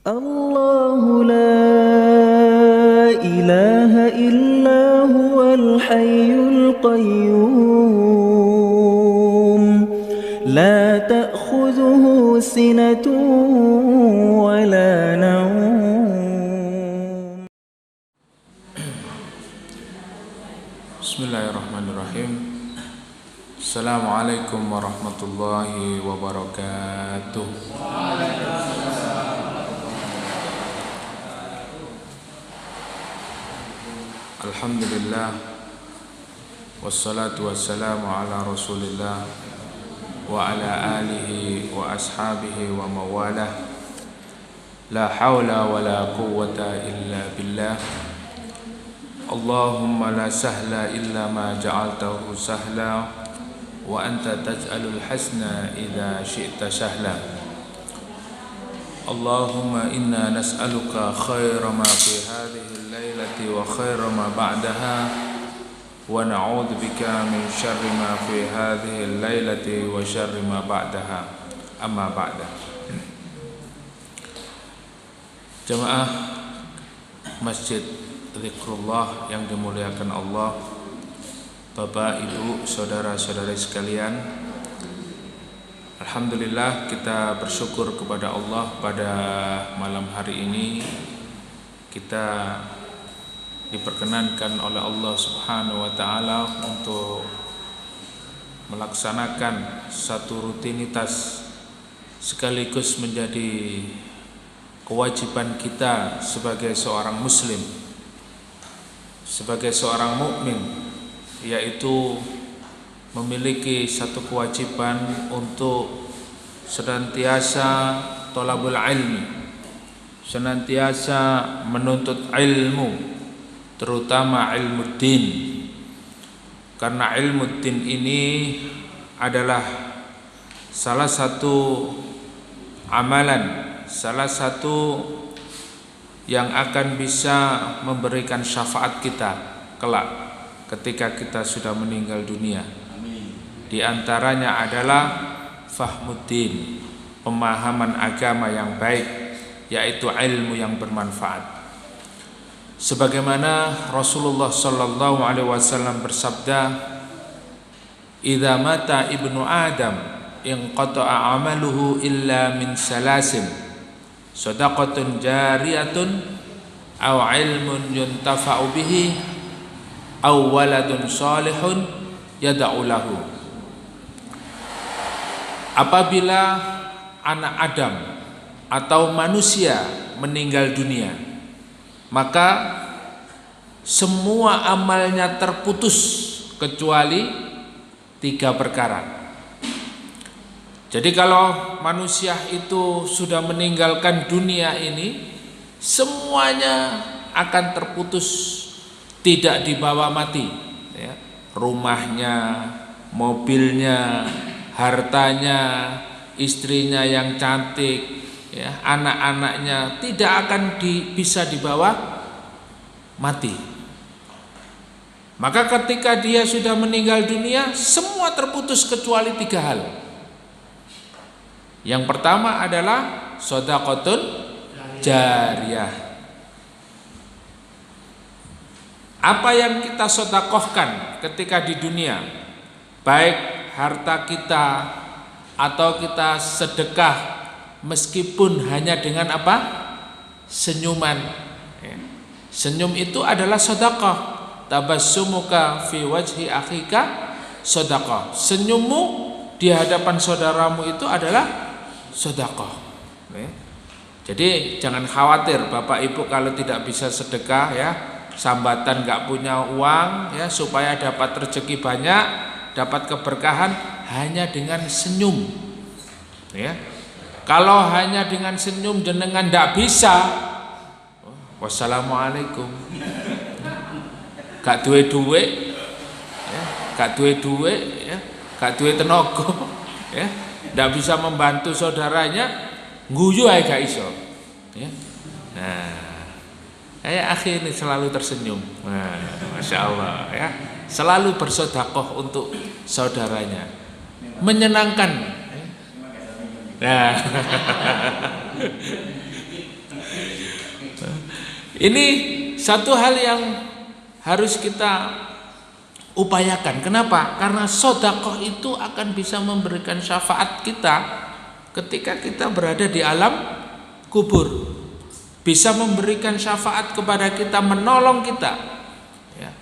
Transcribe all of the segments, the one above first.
الله لا إله إلا هو الحي القيوم لا تأخذه سنة ولا نوم. بسم الله الرحمن الرحيم. Assalamualaikum warahmatullahi wabarakatuh. Alhamdulillah, wassalatu wassalamu ala rasulillah wa ala alihi wa ashabihi wa mawalah. La hawla wa la quwwata illa billah. Allahumma la sahla illa ma ja'altahu sahla wa anta taj'alul hasna idza syi'ta sahla. Allahumma inna nas'aluka khaira ma fi hadhihi al-lailati wa khaira ma ba'daha wa na'udzu bika min syarri ma fi hadhihi al-lailati wa syarri ma ba'daha. Amma ba'da. Jamaah Masjid Zikrullah yang dimuliakan Allah, Bapak, Ibu, saudara-saudari sekalian, alhamdulillah kita bersyukur kepada Allah pada malam hari ini kita diperkenankan oleh Allah Subhanahu wa taala untuk melaksanakan satu rutinitas sekaligus menjadi kewajiban kita sebagai seorang muslim, sebagai seorang mukmin, yaitu memiliki satu kewajiban untuk senantiasa thalabul ilmi, senantiasa menuntut ilmu, terutama ilmu din. Karena ilmu din ini adalah salah satu amalan, salah satu yang akan bisa memberikan syafaat kita kelak ketika kita sudah meninggal dunia. Di antaranya adalah fahmuddin, pemahaman agama yang baik, yaitu ilmu yang bermanfaat. Sebagaimana Rasulullah sallallahu alaihi wasallam bersabda, "Idza mata ibnu Adam inqata'a 'amaluhu illa min salasin, shadaqatun jariyatun aw ilmun yuntafa'u bihi aw waladun salihun yad'u lahu." Apabila anak Adam atau manusia meninggal dunia, maka semua amalnya terputus kecuali 3 perkara. Jadi kalau manusia itu sudah meninggalkan dunia ini, semuanya akan terputus, tidak dibawa mati, ya. Rumahnya, mobilnya, hartanya, istrinya yang cantik, ya, anak-anaknya tidak akan bisa dibawa mati. Maka ketika dia sudah meninggal dunia, semua terputus kecuali 3 hal. Yang pertama adalah shadaqatun jariyah. Apa yang kita sedekahkan ketika di dunia, baik harta kita atau kita sedekah meskipun hanya dengan apa? Senyuman. Senyum itu adalah sedekah. Tabassumuka fi wajhi akhika sedekah. Senyummu di hadapan saudaramu itu adalah sedekah. Jadi jangan khawatir Bapak Ibu kalau tidak bisa sedekah, ya, sambatan nggak punya uang, ya, supaya dapat rezeki banyak, dapat keberkahan hanya dengan senyum, ya. Kalau hanya dengan senyum jenengan tidak bisa, wassalamualaikum, gak duwe duwe, ya, gak duwe duwe, ya, gak duwe tenaga, ya, tidak bisa membantu saudaranya, guyu aja gak iso, ya. Nah, akhir ini selalu tersenyum, nah, masya Allah, ya, selalu bersedekah untuk saudaranya, menyenangkan. Nah, Ini satu hal yang harus kita upayakan. Kenapa? Karena sedekah itu akan bisa memberikan syafaat kita ketika kita berada di alam kubur. Bisa memberikan syafaat kepada kita, menolong kita. Ya.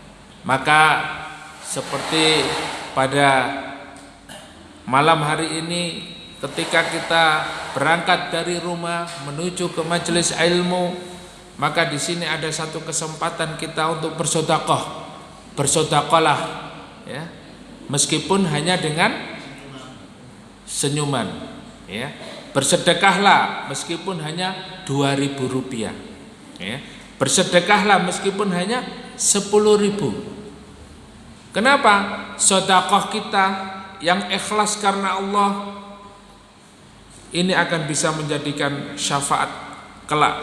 Maka seperti pada malam hari ini, ketika kita berangkat dari rumah menuju ke majelis ilmu, maka di sini ada satu kesempatan kita untuk bersedekah. Bersedekahlah, ya, meskipun hanya dengan senyuman, ya. Bersedekahlah meskipun hanya Rp2.000, ya. Bersedekahlah meskipun hanya 10.000. Kenapa? Sedekah kita yang ikhlas karena Allah ini akan bisa menjadikan syafaat kelak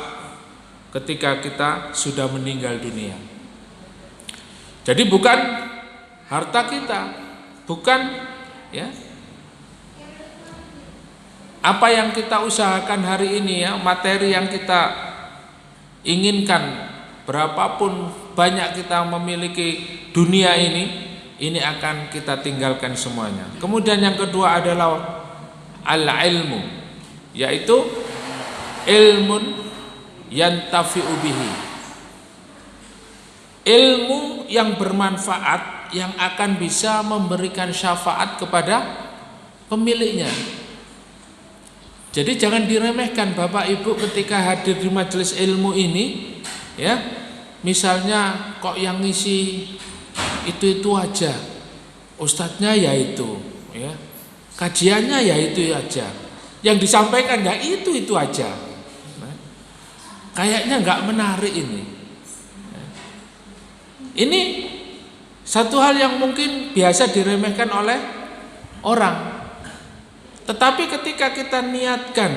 ketika kita sudah meninggal dunia. Jadi bukan harta kita, bukan, ya, apa yang kita usahakan hari ini, ya, materi yang kita inginkan, berapapun banyak kita memiliki dunia ini akan kita tinggalkan semuanya. Kemudian yang kedua adalah al-ilmu, yaitu ilmun yantafi'u bihi, ilmu yang bermanfaat yang akan bisa memberikan syafaat kepada pemiliknya. Jadi jangan diremehkan Bapak Ibu ketika hadir di majelis ilmu ini, ya. Misalnya kok yang ngisi itu aja, ustadznya ya itu, ya. Kajiannya ya itu aja, yang disampaikan ya itu aja. Nah, kayaknya nggak menarik ini. Ini satu hal yang mungkin biasa diremehkan oleh orang. Tetapi ketika kita niatkan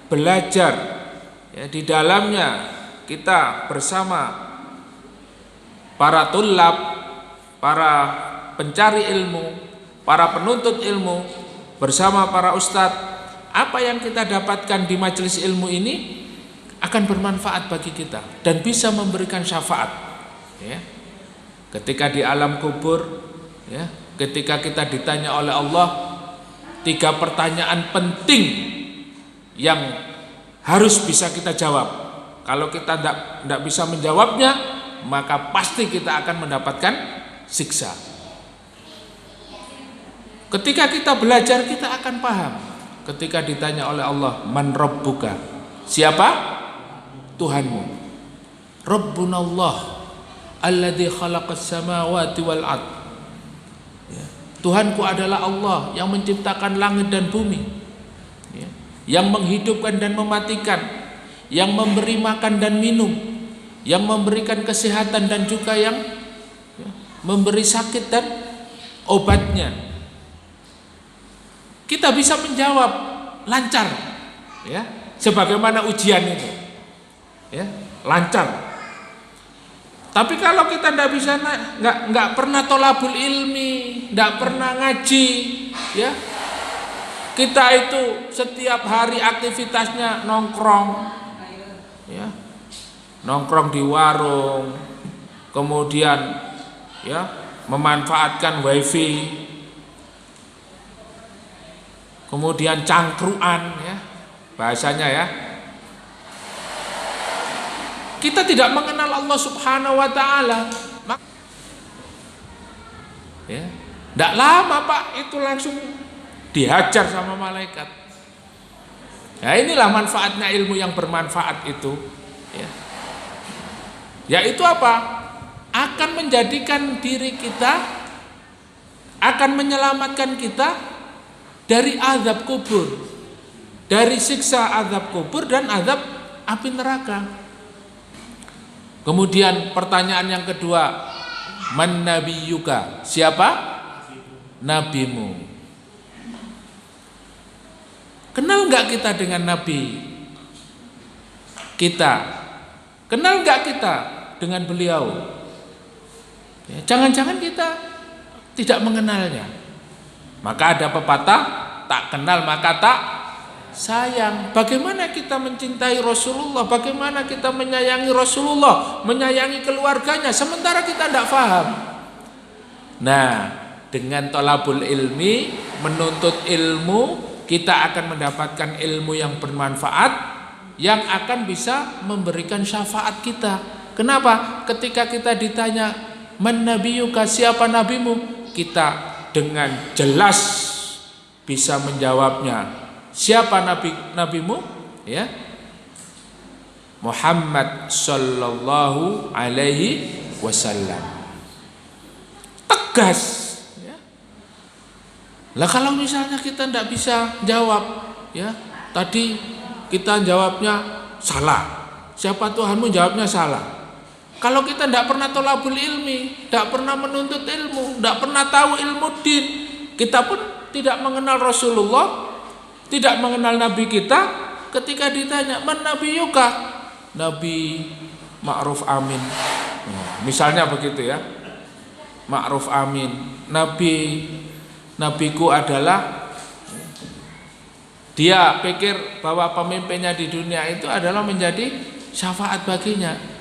belajar, ya, di dalamnya kita bersama para tulab, para pencari ilmu, para penuntut ilmu, bersama para ustadz, apa yang kita dapatkan di majelis ilmu ini akan bermanfaat bagi kita dan bisa memberikan syafaat, ya. Ketika di alam kubur, ya, ketika kita ditanya oleh Allah 3 pertanyaan penting yang harus bisa kita jawab. Kalau kita tidak bisa menjawabnya, maka pasti kita akan mendapatkan siksa. Ketika kita belajar, kita akan paham. Ketika ditanya oleh Allah, man rabbuka, siapa Tuhanmu? Rabbunallah alladzi khalaqas samawati wal ard. Tuhanku adalah Allah yang menciptakan langit dan bumi, ya, yang menghidupkan dan mematikan, yang memberi makan dan minum, yang memberikan kesehatan dan juga yang, ya, memberi sakit dan obatnya. Kita bisa menjawab lancar, ya, sebagaimana ujian itu, ya, lancar. Tapi kalau kita tidak bisa, nggak pernah tolabul ilmi, nggak pernah ngaji, ya, kita itu setiap hari aktivitasnya nongkrong, ya, nongkrong di warung, kemudian, ya, memanfaatkan wifi, kemudian cangkruan, ya, bahasanya, ya. Kita tidak mengenal Allah Subhanahu wa Ta'ala, ya. Tidak lama Pak, itu langsung dihajar sama malaikat. Ya, inilah manfaatnya ilmu yang bermanfaat itu, ya. Yaitu apa? Akan menjadikan diri kita, akan menyelamatkan kita dari azab kubur, dari siksa azab kubur dan azab api neraka. Kemudian pertanyaan yang kedua, man nabiyuka, siapa nabimu? Kenal nggak kita dengan nabi kita? Kenal nggak kita dengan beliau? Ya, jangan-jangan kita tidak mengenalnya. Maka ada pepatah, tak kenal maka tak sayang. Bagaimana kita mencintai Rasulullah, bagaimana kita menyayangi Rasulullah, menyayangi keluarganya, sementara kita tidak paham. Nah, dengan thalabul ilmi, menuntut ilmu, kita akan mendapatkan ilmu yang bermanfaat, yang akan bisa memberikan syafaat kita. Kenapa? Ketika kita ditanya, man nabiyuka, siapa nabimu? Kita dengan jelas bisa menjawabnya. Siapa nabimu? Ya, Muhammad sallallahu alaihi wasallam. Tegas. Ya. Lah kalau misalnya kita tidak bisa jawab, ya, tadi kita jawabnya salah. Siapa Tuhanmu? Jawabnya salah. Kalau kita tidak pernah thalabul ilmi, tidak pernah menuntut ilmu, tidak pernah tahu ilmu din, kita pun tidak mengenal Rasulullah, tidak mengenal Nabi kita, ketika ditanya man nabiyuka, Nabi Ma'ruf Amin, misalnya begitu ya, Ma'ruf Amin, nabiku adalah, dia pikir bahwa pemimpinnya di dunia itu adalah menjadi syafaat baginya.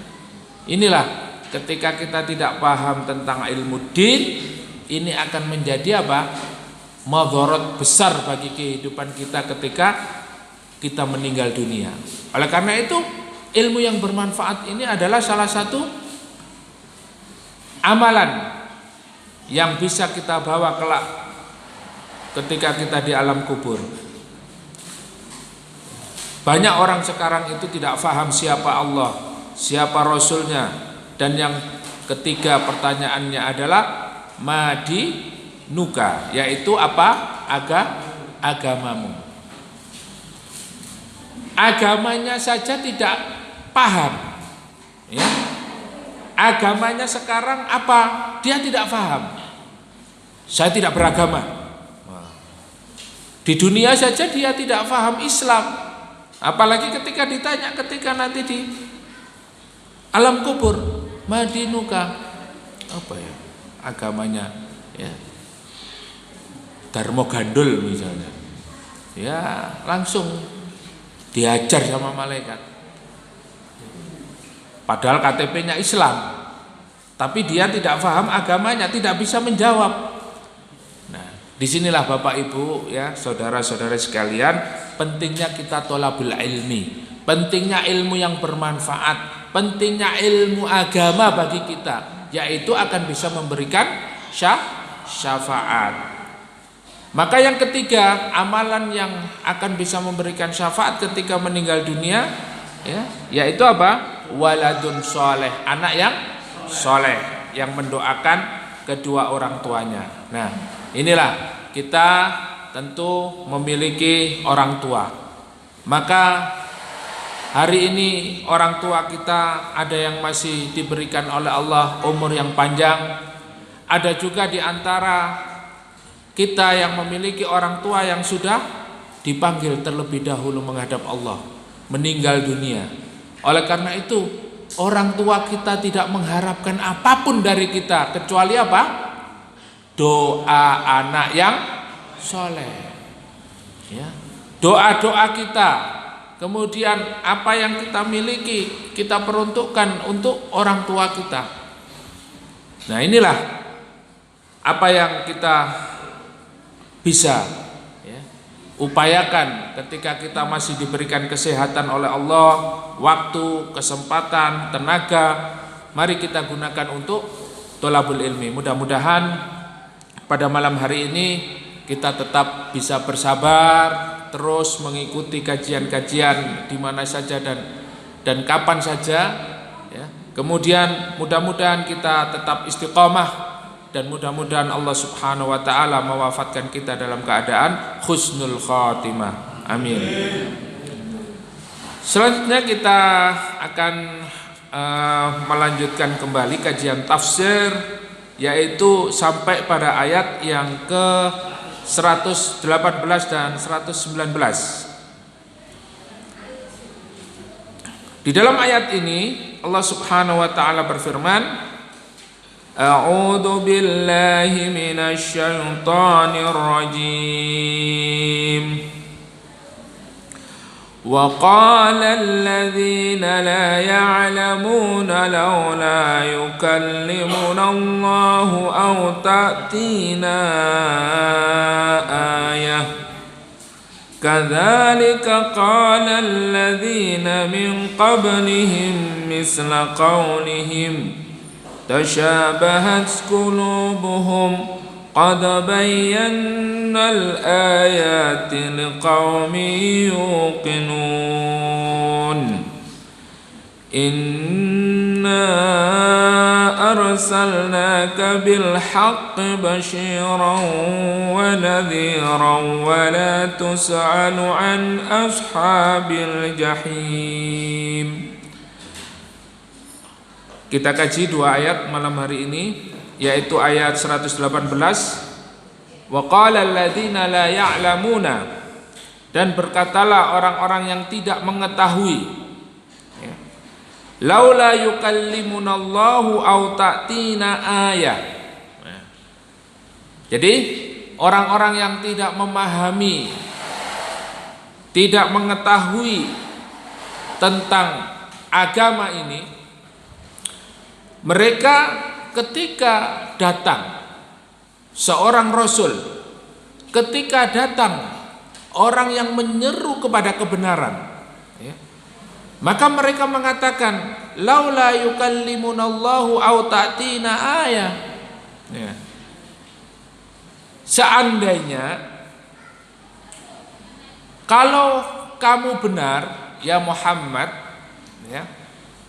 Inilah ketika kita tidak paham tentang ilmu din, ini akan menjadi apa? Madharat besar bagi kehidupan kita ketika kita meninggal dunia. Oleh karena itu, ilmu yang bermanfaat ini adalah salah satu amalan yang bisa kita bawa kelak ketika kita di alam kubur. Banyak orang sekarang itu tidak paham siapa Allah, siapa Rasulnya, dan yang ketiga pertanyaannya adalah madinuka, yaitu apa? Agamamu. Agamanya saja tidak paham, ya. Agamanya sekarang apa? Dia tidak paham. Saya tidak beragama. Di dunia saja dia tidak paham Islam. Apalagi ketika ditanya, ketika nanti di alam kubur, madinuka, apa ya agamanya, ya, Darmo Gandul misalnya, ya langsung diajar sama malaikat. Padahal KTP-nya Islam, tapi dia tidak paham agamanya, tidak bisa menjawab. Nah, disinilah Bapak Ibu, ya, saudara-saudara sekalian, pentingnya kita thalabul ilmi, pentingnya ilmu yang bermanfaat, pentingnya ilmu agama bagi kita, yaitu akan bisa memberikan syafaat. Maka yang ketiga, amalan yang akan bisa memberikan syafaat ketika meninggal dunia, ya, yaitu apa? Waladun soleh, anak yang soleh, yang mendoakan kedua orang tuanya. Nah, inilah kita tentu memiliki orang tua. Maka hari ini orang tua kita ada yang masih diberikan oleh Allah umur yang panjang, ada juga di antara kita yang memiliki orang tua yang sudah dipanggil terlebih dahulu menghadap Allah, meninggal dunia. Oleh karena itu, orang tua kita tidak mengharapkan apapun dari kita kecuali apa? Doa anak yang soleh, ya. Doa-doa kita, kemudian apa yang kita miliki kita peruntukkan untuk orang tua kita. Nah, inilah apa yang kita bisa, ya, upayakan ketika kita masih diberikan kesehatan oleh Allah, waktu, kesempatan, tenaga, mari kita gunakan untuk thalabul ilmi. Mudah-mudahan pada malam hari ini kita tetap bisa bersabar, terus mengikuti kajian-kajian di mana saja dan kapan saja, ya. Kemudian mudah-mudahan kita tetap istiqomah, dan mudah-mudahan Allah Subhanahu wa taala mewafatkan kita dalam keadaan husnul khatimah. Amin. Selanjutnya kita akan melanjutkan kembali kajian tafsir, yaitu sampai pada ayat yang ke 118 dan 119. Di dalam ayat ini Allah Subhanahu wa taala berfirman, A'udzu billahi minasy syaithanir rajim. وقال الذين لا يعلمون لولا يكلمنا الله أو تأتينا آية كذلك قال الذين من قبلهم مثل قولهم تشابهت قلوبهم قد بينا الآيات لقوم يوقنون إنا أرسلناك بالحق بشيرا ونذيرا ولا تسأل عن أصحاب الجحيم. Kita kaji dua ayat malam hari ini, yaitu ayat 118, wa qala alladziina la ya'lamuna, dan berkatalah orang-orang yang tidak mengetahui, ya, laula yukallimunallahu aw ta'tina ayah. Jadi orang-orang yang tidak memahami, tidak mengetahui tentang agama ini, mereka ketika datang seorang rasul, ketika datang orang yang menyeru kepada kebenaran, ya, maka mereka mengatakan laula yukallimunallahu aw ta'tina ayah, ya, seandainya kalau kamu benar ya Muhammad, ya,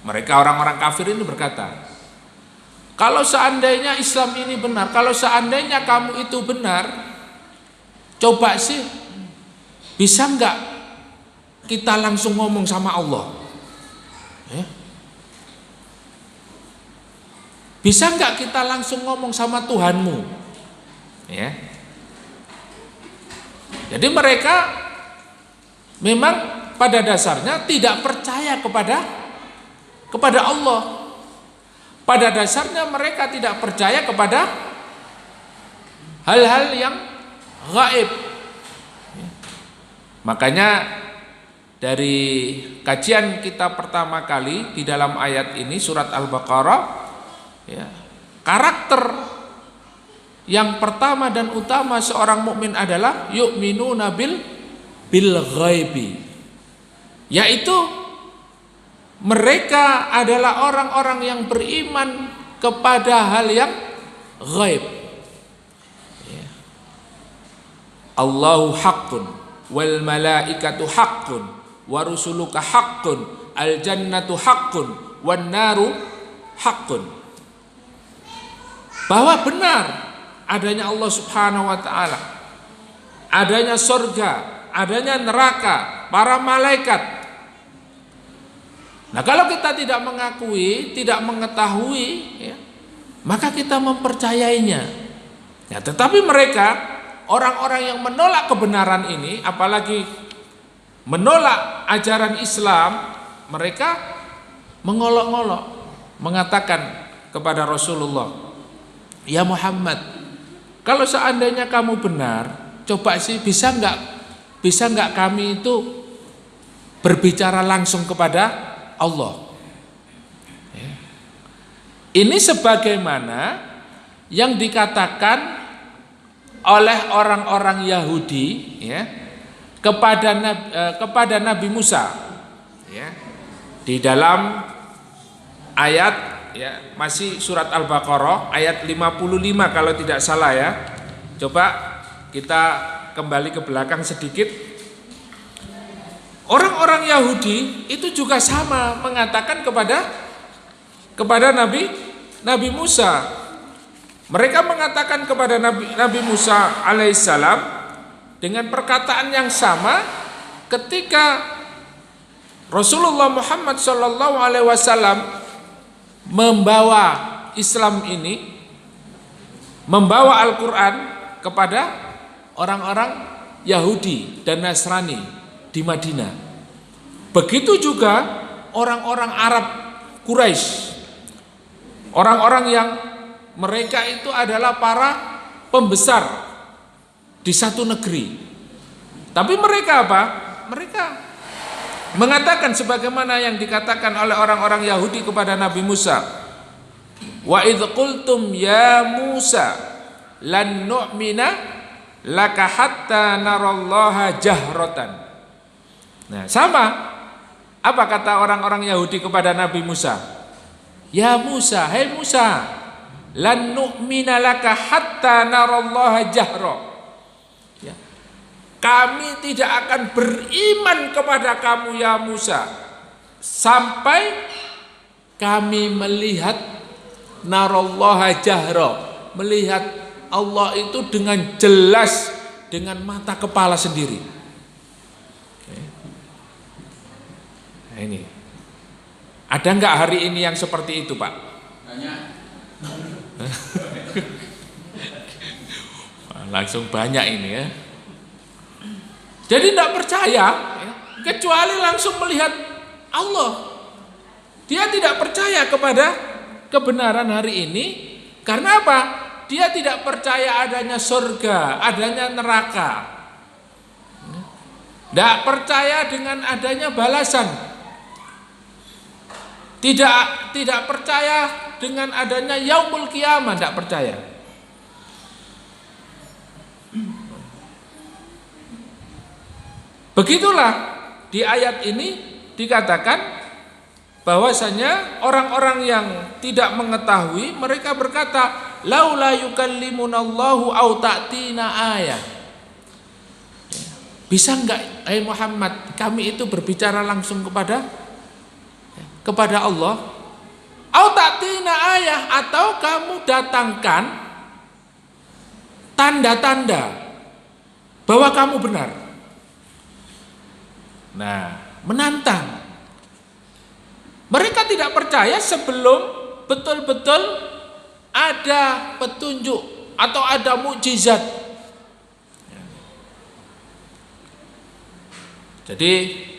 mereka orang-orang kafir ini berkata, kalau seandainya Islam ini benar, kalau seandainya kamu itu benar, coba sih bisa enggak kita langsung ngomong sama Allah, ya? Bisa enggak kita langsung ngomong sama Tuhanmu, ya? Jadi mereka memang pada dasarnya tidak percaya kepada Allah. Pada dasarnya mereka tidak percaya kepada hal-hal yang gaib. Makanya dari kajian kita pertama kali di dalam ayat ini surat Al-Baqarah, ya, karakter yang pertama dan utama seorang mukmin adalah yu'minuna bil ghaibi, yaitu mereka adalah orang-orang yang beriman kepada hal yang ghaib. Ya. Allahu haqqun wal malaikatu haqqun wa rusuluka haqqun al jannatu haqqun wan naru haqqun. Bahwa benar adanya Allah Subhanahu wa taala, adanya surga, adanya neraka, para malaikat. Nah, kalau kita tidak mengakui, tidak mengetahui, ya, maka kita mempercayainya. Ya, tetapi mereka, orang-orang yang menolak kebenaran ini, apalagi menolak ajaran Islam, mereka mengolok-olok, mengatakan kepada Rasulullah, ya Muhammad, kalau seandainya kamu benar, coba sih bisa enggak kami itu berbicara langsung kepada Allah. Ini sebagaimana yang dikatakan oleh orang-orang Yahudi, ya, kepada Nabi Musa, ya, di dalam ayat, ya, masih surat Al-Baqarah ayat 55 kalau tidak salah, ya. Coba kita kembali ke belakang sedikit. Orang-orang Yahudi itu juga sama mengatakan kepada Nabi Musa. Mereka mengatakan kepada Nabi Musa alaihissalam dengan perkataan yang sama ketika Rasulullah Muhammad sallallahu alaihi wasallam membawa Islam ini, membawa Al-Quran kepada orang-orang Yahudi dan Nasrani di Madinah. Begitu juga orang-orang Arab Quraisy, orang-orang yang mereka itu adalah para pembesar di satu negeri. Tapi mereka apa? Mereka mengatakan sebagaimana yang dikatakan oleh orang-orang Yahudi kepada Nabi Musa, wa idz qultum ya Musa lan nu'mina laka hatta narallaha jahratan. Nah, sama apa kata orang-orang Yahudi kepada Nabi Musa? Ya Musa, hai Musa, lan nu'mina laka hatta narallaha jahra. Ya. Kami tidak akan beriman kepada kamu ya Musa sampai kami melihat narallaha jahra, melihat Allah itu dengan jelas dengan mata kepala sendiri. Nah, ini ada nggak hari ini yang seperti itu, Pak? Banyak. Langsung banyak ini ya. Jadi tidak percaya ya, kecuali langsung melihat Allah. Dia tidak percaya kepada kebenaran hari ini. Karena apa? Dia tidak percaya adanya surga, adanya neraka. Tidak percaya dengan adanya balasan. Tidak percaya dengan adanya yaumul qiyamah, tidak percaya. Begitulah di ayat ini dikatakan bahwasanya orang-orang yang tidak mengetahui mereka berkata laula yukallimunallahu au ta'tina ayah. Bisa enggak Muhammad kami itu berbicara langsung kepada Allah? Au ta'tina ayah, atau kamu datangkan tanda-tanda bahwa kamu benar. Nah, menantang. Mereka tidak percaya sebelum betul-betul ada petunjuk atau ada mukjizat. Jadi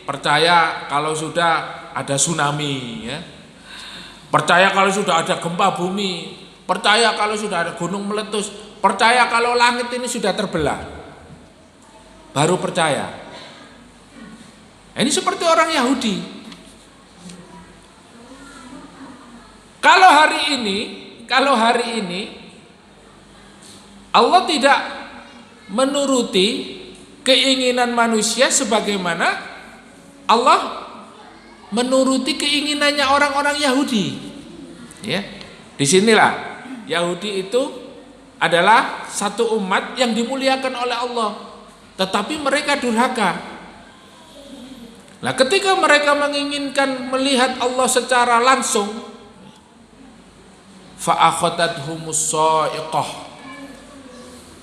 percaya kalau sudah ada tsunami, ya. Percaya kalau sudah ada gempa bumi, percaya kalau sudah ada gunung meletus, percaya kalau langit ini sudah terbelah, baru percaya. Ini seperti orang Yahudi. Kalau hari ini Allah tidak menuruti keinginan manusia sebagaimana Allah menuruti keinginannya orang-orang Yahudi. Ya, disinilah Yahudi itu adalah satu umat yang dimuliakan oleh Allah, tetapi mereka durhaka. Nah, ketika mereka menginginkan melihat Allah secara langsung, fa'akhadathhumus sha'iqah.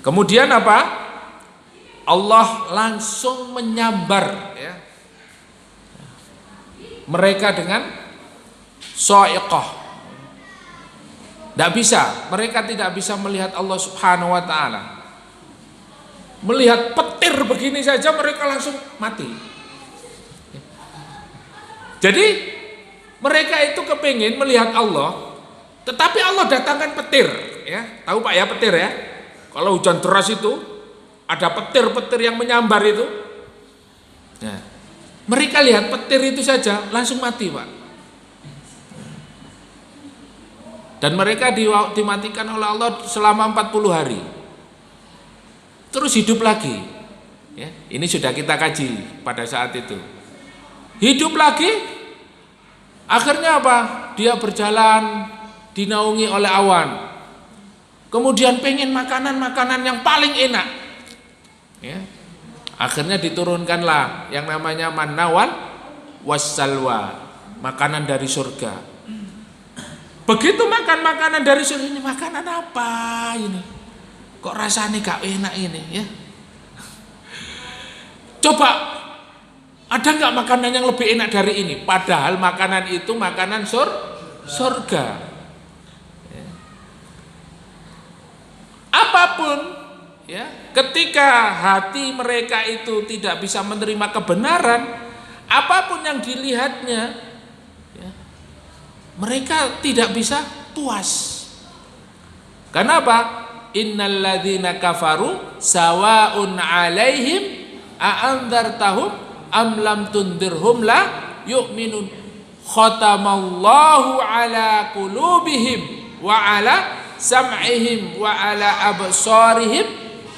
Kemudian apa? Allah langsung menyambar ya, mereka dengan sha'iqah. Tidak bisa, mereka tidak bisa melihat Allah Subhanahu wa ta'ala. Melihat petir begini saja mereka langsung mati. Jadi mereka itu kepingin melihat Allah, tetapi Allah datangkan petir, ya. Tahu Pak ya petir ya? Kalau hujan deras itu ada petir-petir yang menyambar itu. Nah, mereka lihat petir itu saja langsung mati, Pak. Dan mereka dimatikan oleh Allah selama 40 hari. Terus hidup lagi. Ya, ini sudah kita kaji pada saat itu. Hidup lagi, akhirnya apa? Dia berjalan dinaungi oleh awan. Kemudian pengen makanan-makanan yang paling enak. Ya. Akhirnya diturunkanlah yang namanya manna wal wassalwa, makanan dari surga. Begitu makan makanan dari surga, ini makanan apa ini? Kok rasanya gak enak ini ya? Coba ada nggak makanan yang lebih enak dari ini? Padahal makanan itu makanan surga. Ya. Apapun, ya, ketika hati mereka itu tidak bisa menerima kebenaran, apapun yang dilihatnya, ya, mereka tidak bisa puas. Kenapa? Innalladzina kafaru sawaun alaihim a'andzartahum am lam tundirhum la yu'minun. Khatamallahu ala qulubihim wa ala sam'ihim wa ala absarihim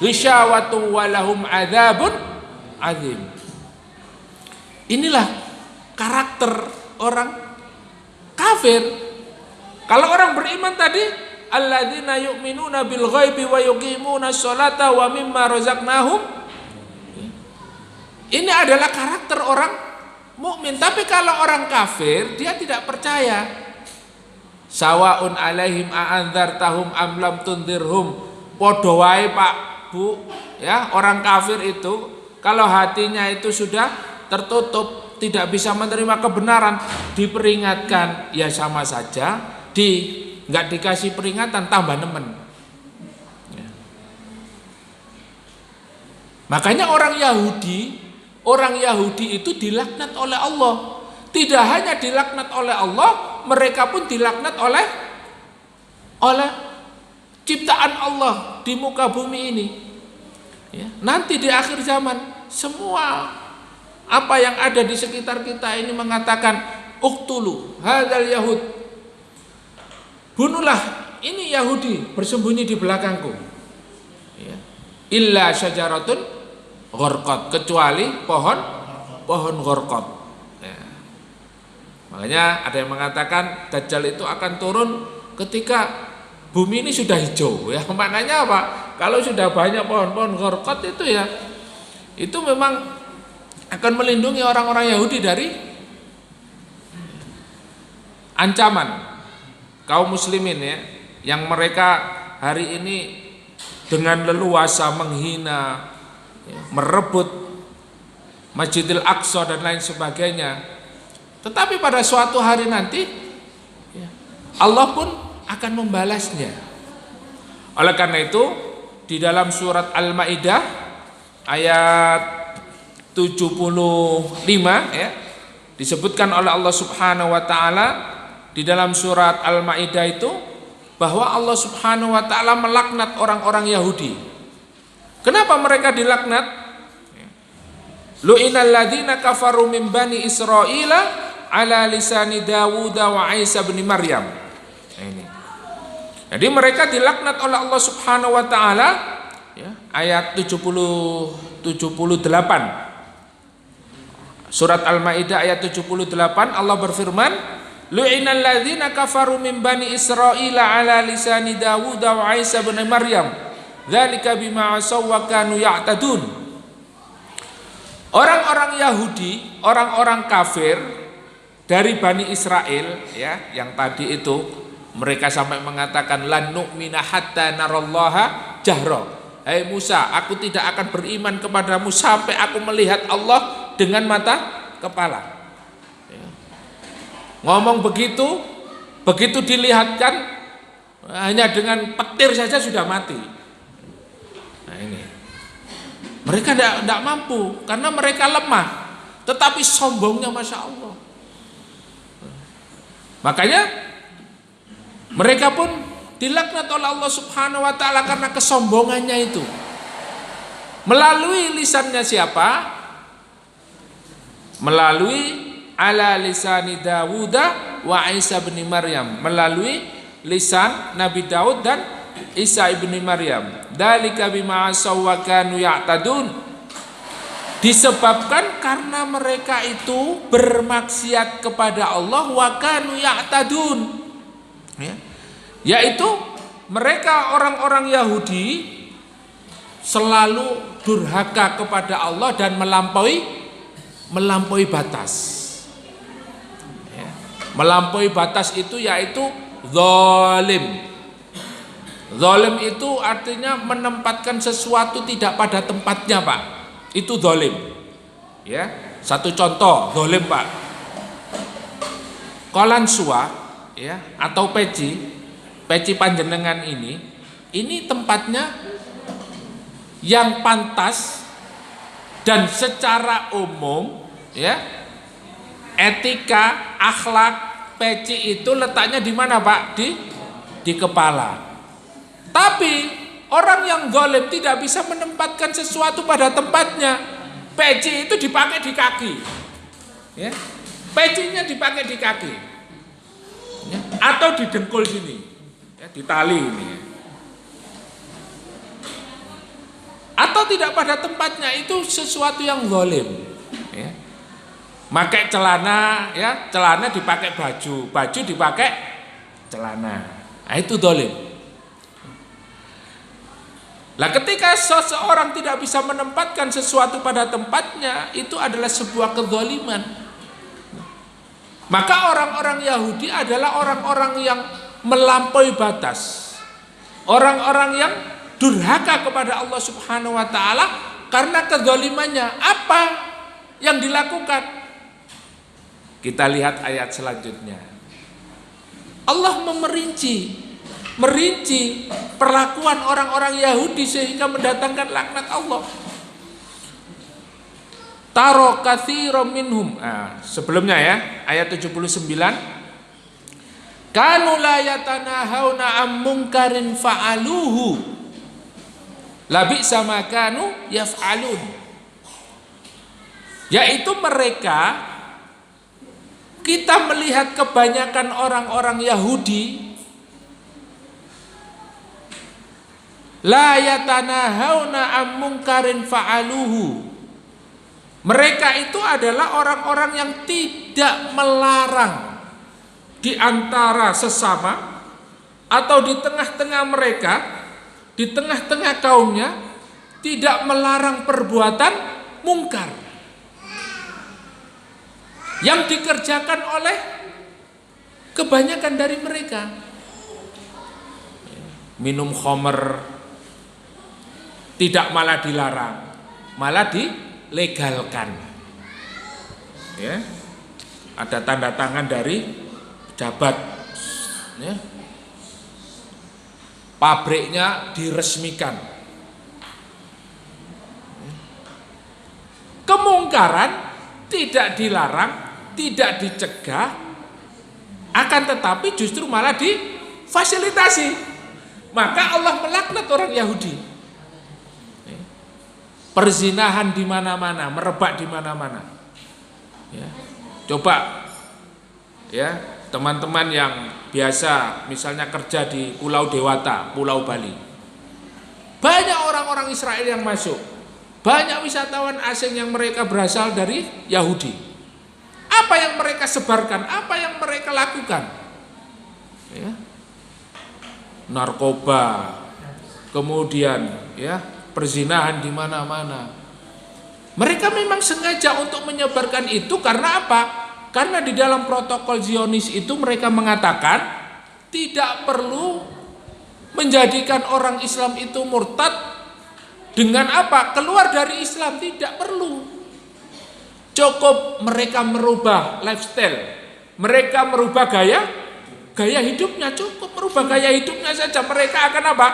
ghisyawatu wa lahum adzabun adzim. Inilah karakter orang kafir. Kalau orang beriman tadi, alladzina yu'minuna bil ghaibi wa yuqimuna sholata wa mimma razaqnahum. Ini adalah karakter orang mukmin. Tapi kalau orang kafir, dia tidak percaya. Sawaun alaihim a'andzartahum am lam tundirhum. Padha wae Pak, Bu, ya, orang kafir itu kalau hatinya itu sudah tertutup, tidak bisa menerima kebenaran, diperingatkan ya sama saja, nggak dikasih peringatan tambah nemen. Ya. Makanya orang Yahudi itu dilaknat oleh Allah. Tidak hanya dilaknat oleh Allah, mereka pun dilaknat oleh ciptaan Allah di muka bumi ini. Ya. Nanti di akhir zaman semua apa yang ada di sekitar kita ini mengatakan uqtulu hadzal yahud. Bunuhlah ini Yahudi bersembunyi di belakangku. Ya. Illa syajaratun gharqat, kecuali pohon gharqat. Ya. Makanya ada yang mengatakan Dajjal itu akan turun ketika bumi ini sudah hijau. Ya, maknanya apa? Kalau sudah banyak pohon-pohon gharqat itu ya, itu memang akan melindungi orang-orang Yahudi dari ancaman kaum muslimin ya, yang mereka hari ini dengan leluasa menghina, ya, merebut Masjidil Aqsa dan lain sebagainya. Tetapi pada suatu hari nanti ya, Allah pun akan membalasnya. Oleh karena itu di dalam surat Al-Maidah ayat 75 ya, disebutkan oleh Allah Subhanahu wa taala di dalam surat Al-Maidah itu bahwa Allah Subhanahu wa taala melaknat orang-orang Yahudi. Kenapa mereka dilaknat? Lu'inal ladzina kafaru min bani Israila ala lisani Dawud wa Isa bin Maryam. Ini. Jadi mereka dilaknat oleh Allah Subhanahu wa taala ya, ayat 78. Surat Al-Maidah ayat 78 Allah berfirman, lu'inal ladzina kafaru min bani Israila ala lisani Dawud wa Isa bin Maryam. Dzalika bima asaw wa kanu ya'tadun. Orang-orang Yahudi, orang-orang kafir dari Bani Israel ya, yang tadi itu mereka sampai mengatakan lan nu'mina hatta narallaha jahra. Hai Musa, aku tidak akan beriman kepadamu sampai aku melihat Allah dengan mata kepala. Ya. Ngomong begitu dilihatkan hanya dengan petir saja sudah mati. Nah ini, mereka tidak mampu karena mereka lemah, tetapi sombongnya masya Allah. Makanya mereka pun dilaknat oleh Allah Subhanahu wa taala karena kesombongannya itu. Melalui lisannya siapa? Melalui ala lisani Dawud wa Isa bin Maryam, melalui lisan Nabi Daud dan Isa ibni Maryam. Dzalika bima asaw wa kanu ya'tadun. Disebabkan karena mereka itu bermaksiat kepada Allah wa kanu ya'tadun. Ya. Yaitu mereka orang-orang Yahudi selalu durhaka kepada Allah dan melampaui batas. Ya. Melampaui batas itu yaitu zalim. Zalim itu artinya menempatkan sesuatu tidak pada tempatnya, Pak. Itu zalim. Ya, satu contoh zalim, Pak. Kolan-sua ya atau peci panjenengan ini tempatnya yang pantas dan secara umum ya, etika, akhlak peci itu letaknya di mana, Pak? Di kepala. Tapi orang yang zalim tidak bisa menempatkan sesuatu pada tempatnya. Peci itu dipakai di kaki. Ya. Pecinya dipakai di kaki. Ya. Atau di dengkul sini. Ya, di tali ini. Atau tidak pada tempatnya, itu sesuatu yang zalim. Ya. Pakai celana, ya, celana dipakai baju, baju dipakai celana. Nah, itu zalim. Lah ketika seseorang tidak bisa menempatkan sesuatu pada tempatnya, itu adalah sebuah kezaliman. Maka orang-orang Yahudi adalah orang-orang yang melampaui batas. Orang-orang yang durhaka kepada Allah Subhanahu wa taala karena kezalimannya. Apa yang dilakukan? Kita lihat ayat selanjutnya. Allah merinci perlakuan orang-orang Yahudi sehingga mendatangkan laknat Allah. Taro katsiran minhum. Sebelumnya ya, ayat 79. Kanu la yatanahawna am munkarin fa'aluhu. Labi'sa ma kanu yaf'alun. Yaitu mereka, kita melihat kebanyakan orang-orang Yahudi la yatanahawna am munkarin fa'aluhu. Mereka itu adalah orang-orang yang tidak melarang di antara sesama atau di tengah-tengah mereka, di tengah-tengah kaumnya, tidak melarang perbuatan mungkar yang dikerjakan oleh kebanyakan dari mereka. Minum khamr tidak malah dilarang, malah dilegalkan. Ya. Ada tanda tangan dari pejabat, ya. Pabriknya diresmikan. Kemungkaran tidak dilarang, tidak dicegah, akan tetapi justru malah difasilitasi. Maka Allah melaknat orang Yahudi. Perzinahan di mana-mana, merebak di mana-mana. Ya. Coba ya, teman-teman yang biasa misalnya kerja di Pulau Dewata, Pulau Bali. Banyak orang-orang Israel yang masuk. Banyak wisatawan asing yang mereka berasal dari Yahudi. Apa yang mereka sebarkan? Apa yang mereka lakukan? Ya. Narkoba. Kemudian ya, perzinahan di mana-mana. Mereka memang sengaja untuk menyebarkan itu karena apa? Karena di dalam protokol Zionis itu mereka mengatakan tidak perlu menjadikan orang Islam itu murtad dengan apa? Keluar dari Islam, tidak perlu. Cukup mereka merubah lifestyle, mereka merubah gaya hidupnya, cukup merubah gaya hidupnya saja, mereka akan apa?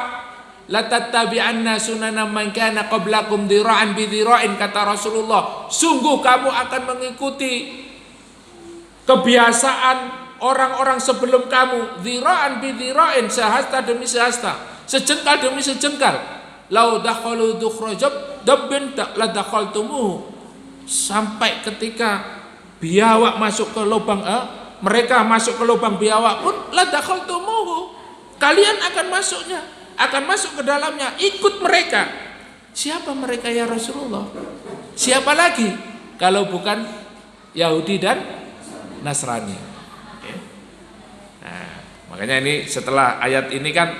La tattabi'anna sunana man kana qablakum dhira'an bi dhira'in, kata Rasulullah. Sungguh kamu akan mengikuti kebiasaan orang-orang sebelum kamu, dhira'an bi dhira'in, sehasta demi sehasta, sejengkal demi sejengkal. Lau dakhalu dukhrajab dabbin la dakhaltumuhu. Sampai ketika biawak masuk ke lubang mereka masuk ke lubang biawak pun la dakhaltumuhu. Kalian akan masuknya, akan masuk ke dalamnya, ikut mereka. Siapa mereka ya Rasulullah? Siapa lagi kalau bukan Yahudi dan Nasrani? Nah, makanya ini setelah ayat ini kan,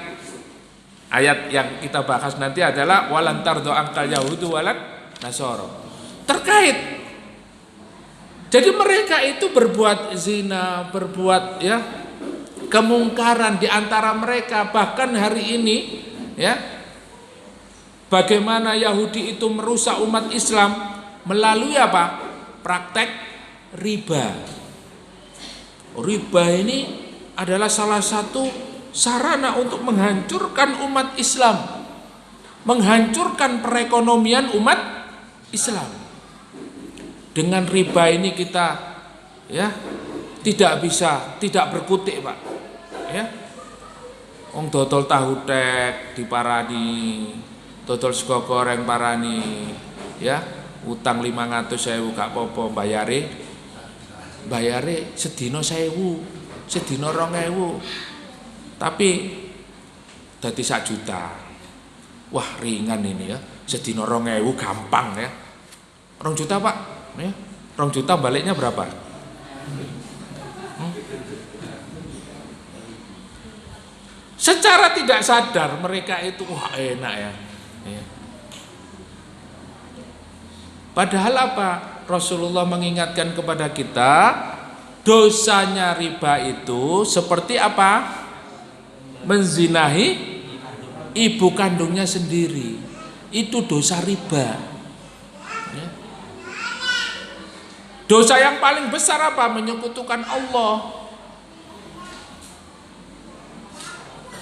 ayat yang kita bahas nanti adalah walan tardo angkal Yahudu walan Nasoro. Terkait. Jadi mereka itu berbuat zina, berbuat ya kemungkaran di antara mereka. Bahkan hari ini ya, bagaimana Yahudi itu merusak umat Islam melalui apa? Praktek riba. Riba ini adalah salah satu sarana untuk menghancurkan umat Islam, menghancurkan perekonomian umat Islam. Dengan riba ini kita ya tidak berkutik, Pak. Ya. Wong dodol tahu tek diparani, dodol sego goreng parani, ya. utang 500.000 gak apa-apa, bayare sedina 1.000, sedina 2.000. Tapi dadi 1 juta. Wah, ringan ini ya. Sedina 2.000 gampang ya. 2 juta, Pak. Ya. 2 juta baliknya berapa? Secara tidak sadar mereka itu wah enak ya. Padahal apa? Rasulullah mengingatkan kepada kita, dosanya riba itu seperti apa? Menzinahi ibu kandungnya sendiri. Itu dosa riba. Dosa yang paling besar apa? Menyekutukan Allah.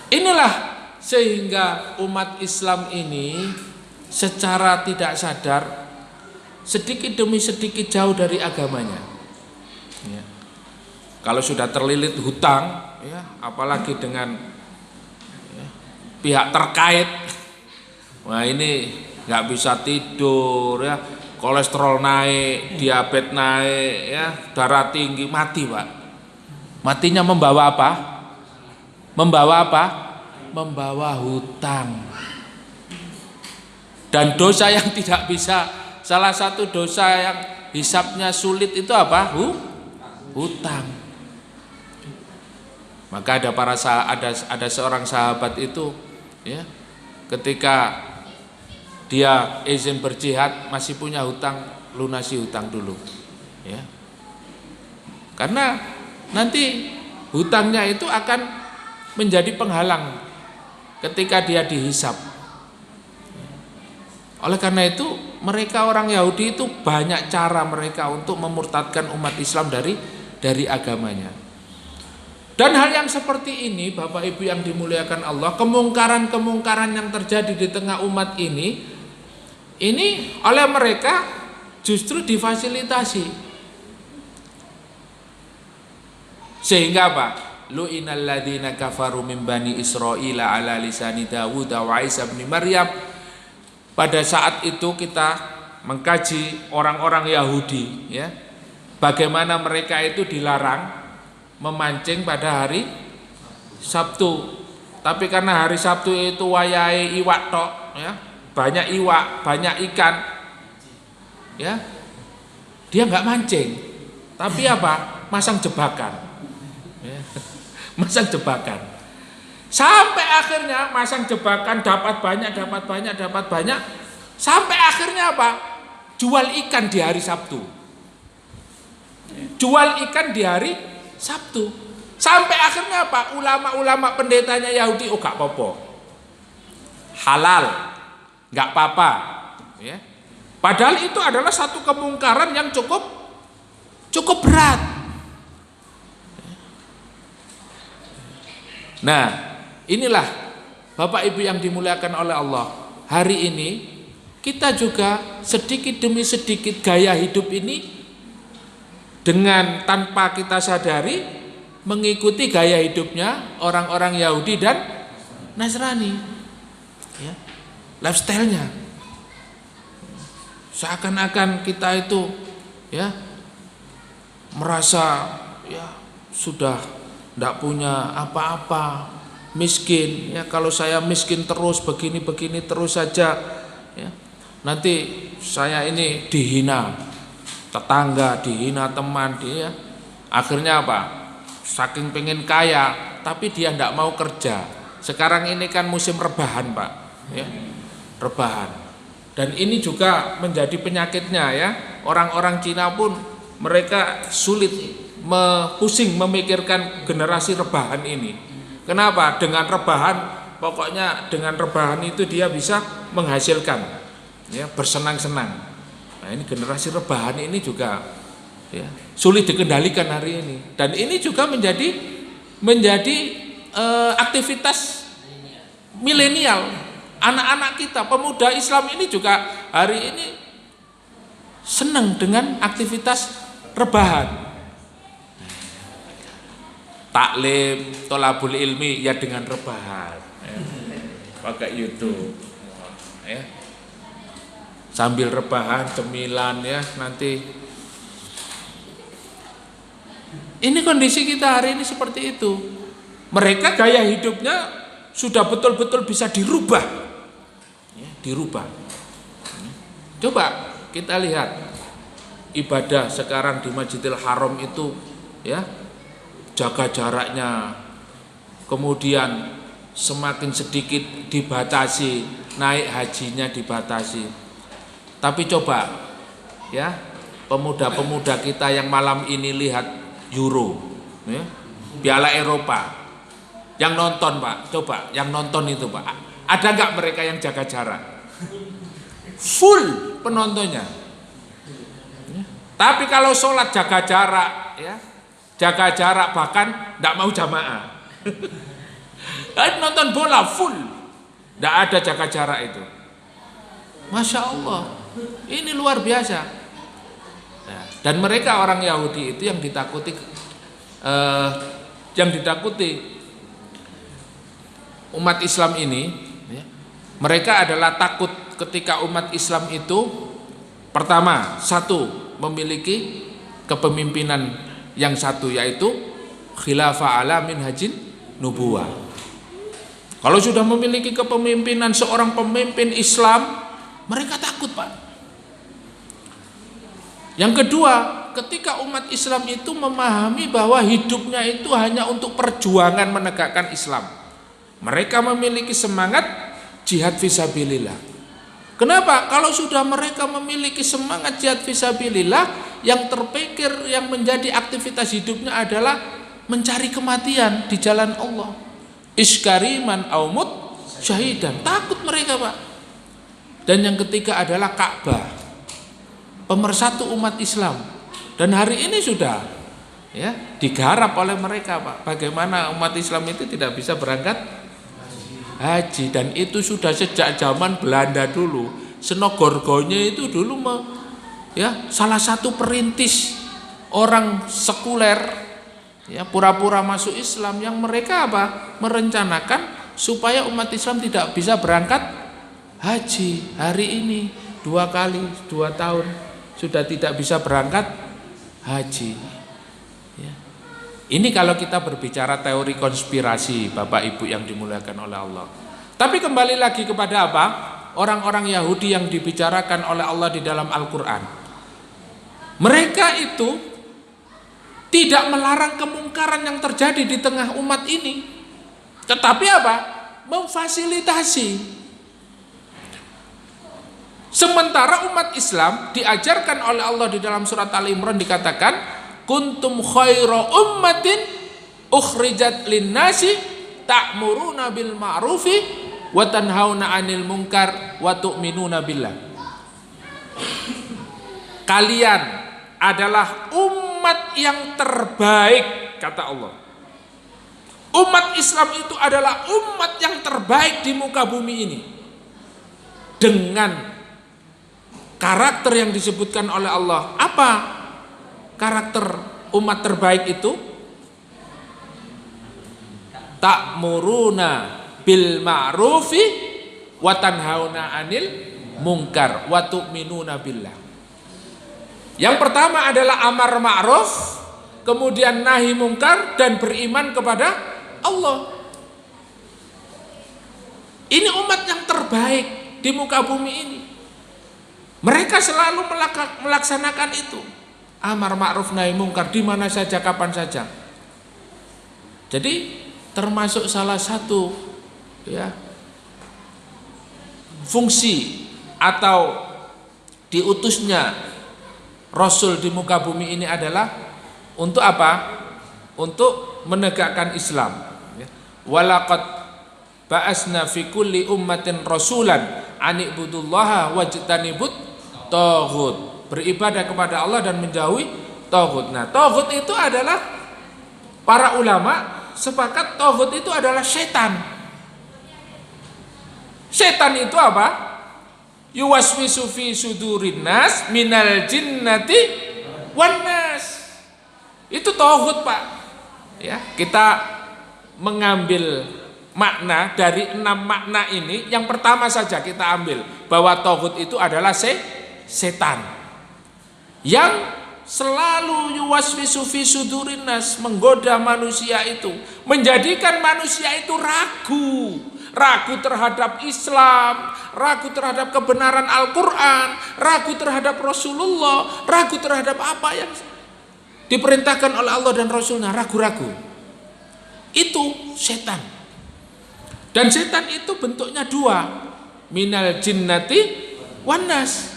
Inilah sehingga umat Islam ini secara tidak sadar sedikit demi sedikit jauh dari agamanya. Ya. Kalau sudah terlilit hutang, ya, apalagi dengan ya, pihak terkait, wah ini nggak bisa tidur, ya, kolesterol naik, diabetes naik, ya, darah tinggi, mati Pak. Matinya membawa apa? Membawa apa? Membawa hutang. Dan dosa yang tidak bisa, salah satu dosa yang hisabnya sulit itu apa? Hutang. Maka ada seorang sahabat itu, ya, ketika dia izin berjihad masih punya hutang, lunasi hutang dulu, ya. Karena nanti hutangnya itu akan menjadi penghalang ketika dia dihisab. Oleh karena itu mereka orang Yahudi itu banyak cara mereka untuk memurtadkan umat Islam dari agamanya. Dan hal yang seperti ini Bapak Ibu yang dimuliakan Allah, kemungkaran-kemungkaran yang terjadi di tengah umat ini oleh mereka justru difasilitasi. Sehingga apa? Lu'inal ladzina kafaru min bani Israila ala lisani Dawud wa Isa bin Maryam. Pada saat itu kita mengkaji orang-orang Yahudi, ya. Bagaimana mereka itu dilarang memancing pada hari Sabtu. Tapi karena hari Sabtu itu wayahe iwak tok, ya. Banyak iwak, banyak ikan. Ya. Dia enggak mancing. Tapi apa? Masang jebakan. Ya. Masang jebakan. Sampai akhirnya masang jebakan dapat banyak. Sampai akhirnya apa? Jual ikan di hari Sabtu. Jual ikan di hari Sabtu. Sampai akhirnya apa? Ulama-ulama pendetanya Yahudi, oh gak apa-apa. Halal. Gak apa-apa. Ya. Padahal itu adalah satu kemungkaran yang cukup berat. Nah, inilah Bapak Ibu yang dimuliakan oleh Allah. Hari ini kita juga sedikit demi sedikit gaya hidup ini dengan tanpa kita sadari mengikuti gaya hidupnya orang-orang Yahudi dan Nasrani. Ya, lifestyle-nya. Seakan-akan kita itu ya merasa ya sudah tidak punya apa-apa, miskin ya. Kalau saya miskin terus begini terus saja ya, nanti saya ini dihina tetangga, dihina teman dia. Akhirnya apa? Saking pengen kaya tapi dia tidak mau kerja. Sekarang ini kan musim rebahan Pak ya, rebahan. Dan ini juga menjadi penyakitnya ya. Orang-orang Cina pun mereka sulit pusing memikirkan generasi rebahan ini. Kenapa? Dengan rebahan, pokoknya dengan rebahan itu dia bisa menghasilkan ya, bersenang-senang. Nah, ini generasi rebahan ini juga ya, sulit dikendalikan hari ini. Dan ini juga menjadi aktivitas milenial. Anak-anak kita, pemuda Islam ini juga hari ini senang dengan aktivitas rebahan. Taklim, tolabul ilmi ya dengan rebahan ya. Pakai YouTube ya. sambil rebahan, cemilan ya nanti. Ini kondisi kita hari ini seperti itu. Mereka gaya hidupnya sudah betul-betul bisa dirubah, ya, dirubah. Coba kita lihat ibadah sekarang di Masjidil Haram itu, ya, jaga jaraknya, kemudian semakin sedikit dibatasi, naik hajinya dibatasi. Tapi coba, ya, pemuda-pemuda kita yang malam ini lihat Euro, ya, Piala Eropa, yang nonton Pak, coba yang nonton itu Pak, ada nggak mereka yang jaga jarak? Full penontonnya. Ya. Tapi kalau sholat jaga jarak, ya, jaga jarak bahkan nggak mau jamaah. Nonton bola full, nggak ada jaga jarak itu. Masya Allah, ini luar biasa. Nah, dan mereka orang Yahudi itu yang ditakuti, umat Islam ini, ya, mereka adalah takut ketika umat Islam itu pertama, satu, memiliki kepemimpinan yang satu, yaitu khilafah ala minhajin nubuwah. Kalau sudah memiliki kepemimpinan seorang pemimpin Islam, mereka takut Pak. Yang kedua, ketika umat Islam itu memahami bahwa hidupnya itu hanya untuk perjuangan menegakkan Islam, mereka memiliki semangat jihad fisabilillah. Kenapa? Kalau sudah mereka memiliki semangat jihad fisabilillah, yang terpikir, yang menjadi aktivitas hidupnya adalah mencari kematian di jalan Allah. Iskariman aumut syahidan. Takut mereka Pak. Dan yang ketiga adalah Ka'bah, pemersatu umat Islam. Dan hari ini sudah, ya, digarap oleh mereka Pak, bagaimana umat Islam itu tidak bisa berangkat haji. Dan itu sudah sejak zaman Belanda dulu. Senogorgonya itu dulu ya, salah satu perintis orang sekuler, ya, pura-pura masuk Islam, yang mereka apa? Merencanakan supaya umat Islam tidak bisa berangkat haji. Hari ini 2 kali 2 tahun sudah tidak bisa berangkat haji, ya. Ini kalau kita berbicara teori konspirasi Bapak Ibu yang dimuliakan oleh Allah. Tapi kembali lagi kepada apa? Orang-orang Yahudi yang dibicarakan oleh Allah di dalam Al-Quran. Mereka itu tidak melarang kemungkaran yang terjadi di tengah umat ini, tetapi apa? Memfasilitasi. Sementara umat Islam diajarkan oleh Allah di dalam surat Al-Imran, dikatakan kuntum khaira ummatin ukhrijat linnasi ta'muruna bil ma'rufi wa tanhauna 'anil munkar wa tu'minuna billah. Kalian adalah umat yang terbaik, kata Allah. Umat Islam itu adalah umat yang terbaik di muka bumi ini, dengan karakter yang disebutkan oleh Allah. Apa karakter umat terbaik itu? Ta'muruna bil ma'rufi wa tanhauna 'anil munkar wa tu'minuna billah. Yang pertama adalah amar ma'ruf, kemudian nahi mungkar, dan beriman kepada Allah. Ini umat yang terbaik di muka bumi ini. Mereka selalu melaksanakan itu, amar ma'ruf nahi mungkar, di mana saja, kapan saja. Jadi termasuk salah satu, ya, fungsi atau diutusnya Rasul di muka bumi ini adalah untuk apa? Untuk menegakkan Islam. Walaqad ba'asna fi kulli ummatin rasulan ani'budullaha wajtanibut taghut, beribadah kepada Allah dan menjauhi taghut. Nah, taghut itu adalah, para ulama sepakat taghut itu adalah setan. Setan itu apa? Yuwaswisu fi sudurin nas minal jinnati wan nas. Itu taghut Pak. Ya, kita mengambil makna dari 6 makna ini, yang pertama saja kita ambil bahwa taghut itu adalah setan yang selalu yuwaswisu fi sudurin nas, menggoda manusia itu, menjadikan manusia itu ragu terhadap Islam, ragu terhadap kebenaran Al-Quran, ragu terhadap Rasulullah, ragu terhadap apa yang diperintahkan oleh Allah dan Rasulnya, ragu-ragu. Itu setan. Dan setan itu bentuknya 2, minal jinnati wan nas.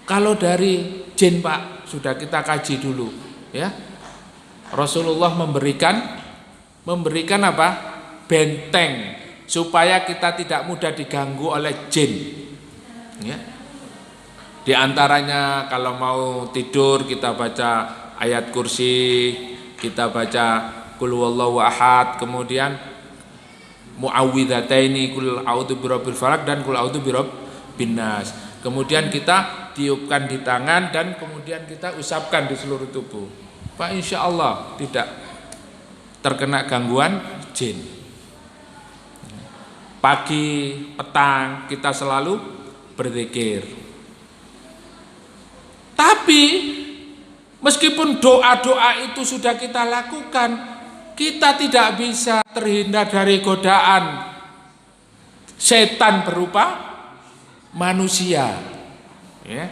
Kalau dari jin Pak, sudah kita kaji dulu ya. Rasulullah memberikan apa? Benteng supaya kita tidak mudah diganggu oleh jin. Ya. Di antaranya kalau mau tidur kita baca ayat kursi, kita baca qul huwallahu ahad, kemudian muawwidhataini qul a'udzu birabbil falaq dan qul a'udzu birabbin nas. Kemudian kita tiupkan di tangan dan kemudian kita usapkan di seluruh tubuh. Pak, insya Allah tidak terkena gangguan jin. Pagi, petang kita selalu berzikir. Tapi meskipun doa-doa itu sudah kita lakukan, kita tidak bisa terhindar dari godaan setan berupa manusia. Ya.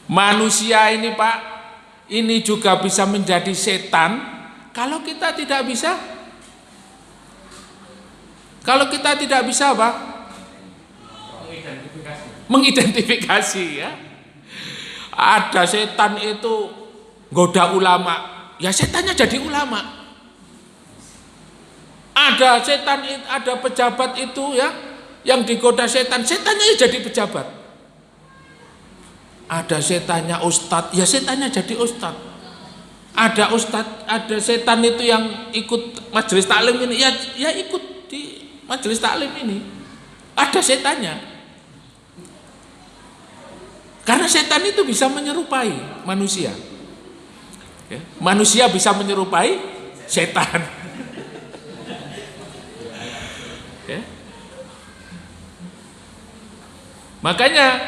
Manusia ini Pak, ini juga bisa menjadi setan kalau kita tidak bisa. Kalau kita tidak bisa apa? Mengidentifikasi ya. Ada setan itu goda ulama, ya setannya jadi ulama. Ada setan, ada pejabat itu ya, yang digoda setan, setannya jadi pejabat. Ada setannya ustadz, ya setannya jadi ustadz. Ada ustadz, ada setan itu yang ikut majelis taklim ini, ya ikut di majelis taklim ini. Ada setannya. Karena setan itu bisa menyerupai manusia. Ya, manusia bisa menyerupai setan. Ya. Makanya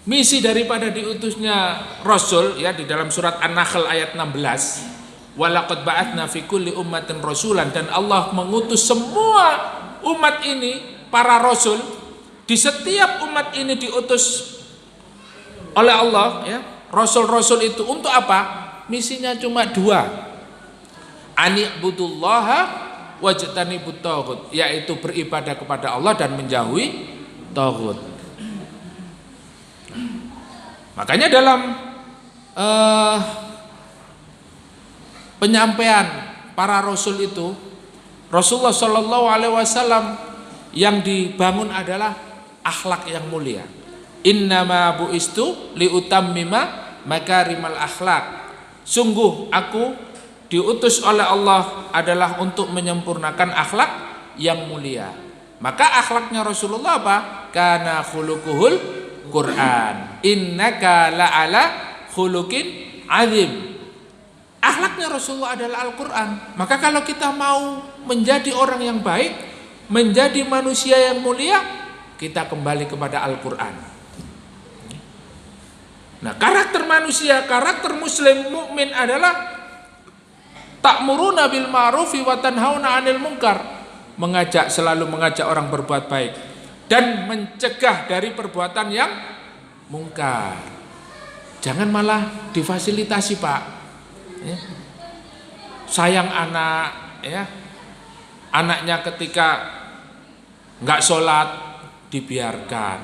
misi daripada diutusnya Rasul ya di dalam surat An-Nahl ayat 16, walaqad ba'atsna fi kulli ummatin rasulan, dan Allah mengutus semua umat ini para rasul. Di setiap umat ini diutus oleh Allah ya, rasul-rasul itu untuk apa? Misinya cuma 2. Ani'budullaha wajtanibut taghut, yaitu beribadah kepada Allah dan menjauhi taghut. Makanya dalam penyampaian para rasul itu, Rasulullah Shallallahu Alaihi Wasallam yang dibangun adalah akhlak yang mulia. Innama bu'istu liutammima makarimal akhlak. Sungguh aku diutus oleh Allah adalah untuk menyempurnakan akhlak yang mulia. Maka akhlaknya Rasulullah apa? Kana khuluquhul Quran. Innaka la'ala khuluqin azim. Akhlaknya Rasulullah adalah Al-Quran. Maka kalau kita mau menjadi orang yang baik, menjadi manusia yang mulia, kita kembali kepada Al-Quran. Nah, karakter manusia, karakter muslim mukmin adalah ta'muruna bil ma'rufi wa tanhauna 'anil munkar, selalu mengajak orang berbuat baik dan mencegah dari perbuatan yang mungkar. Jangan malah difasilitasi, Pak. Ya. Sayang anak, ya. Anaknya ketika nggak sholat dibiarkan,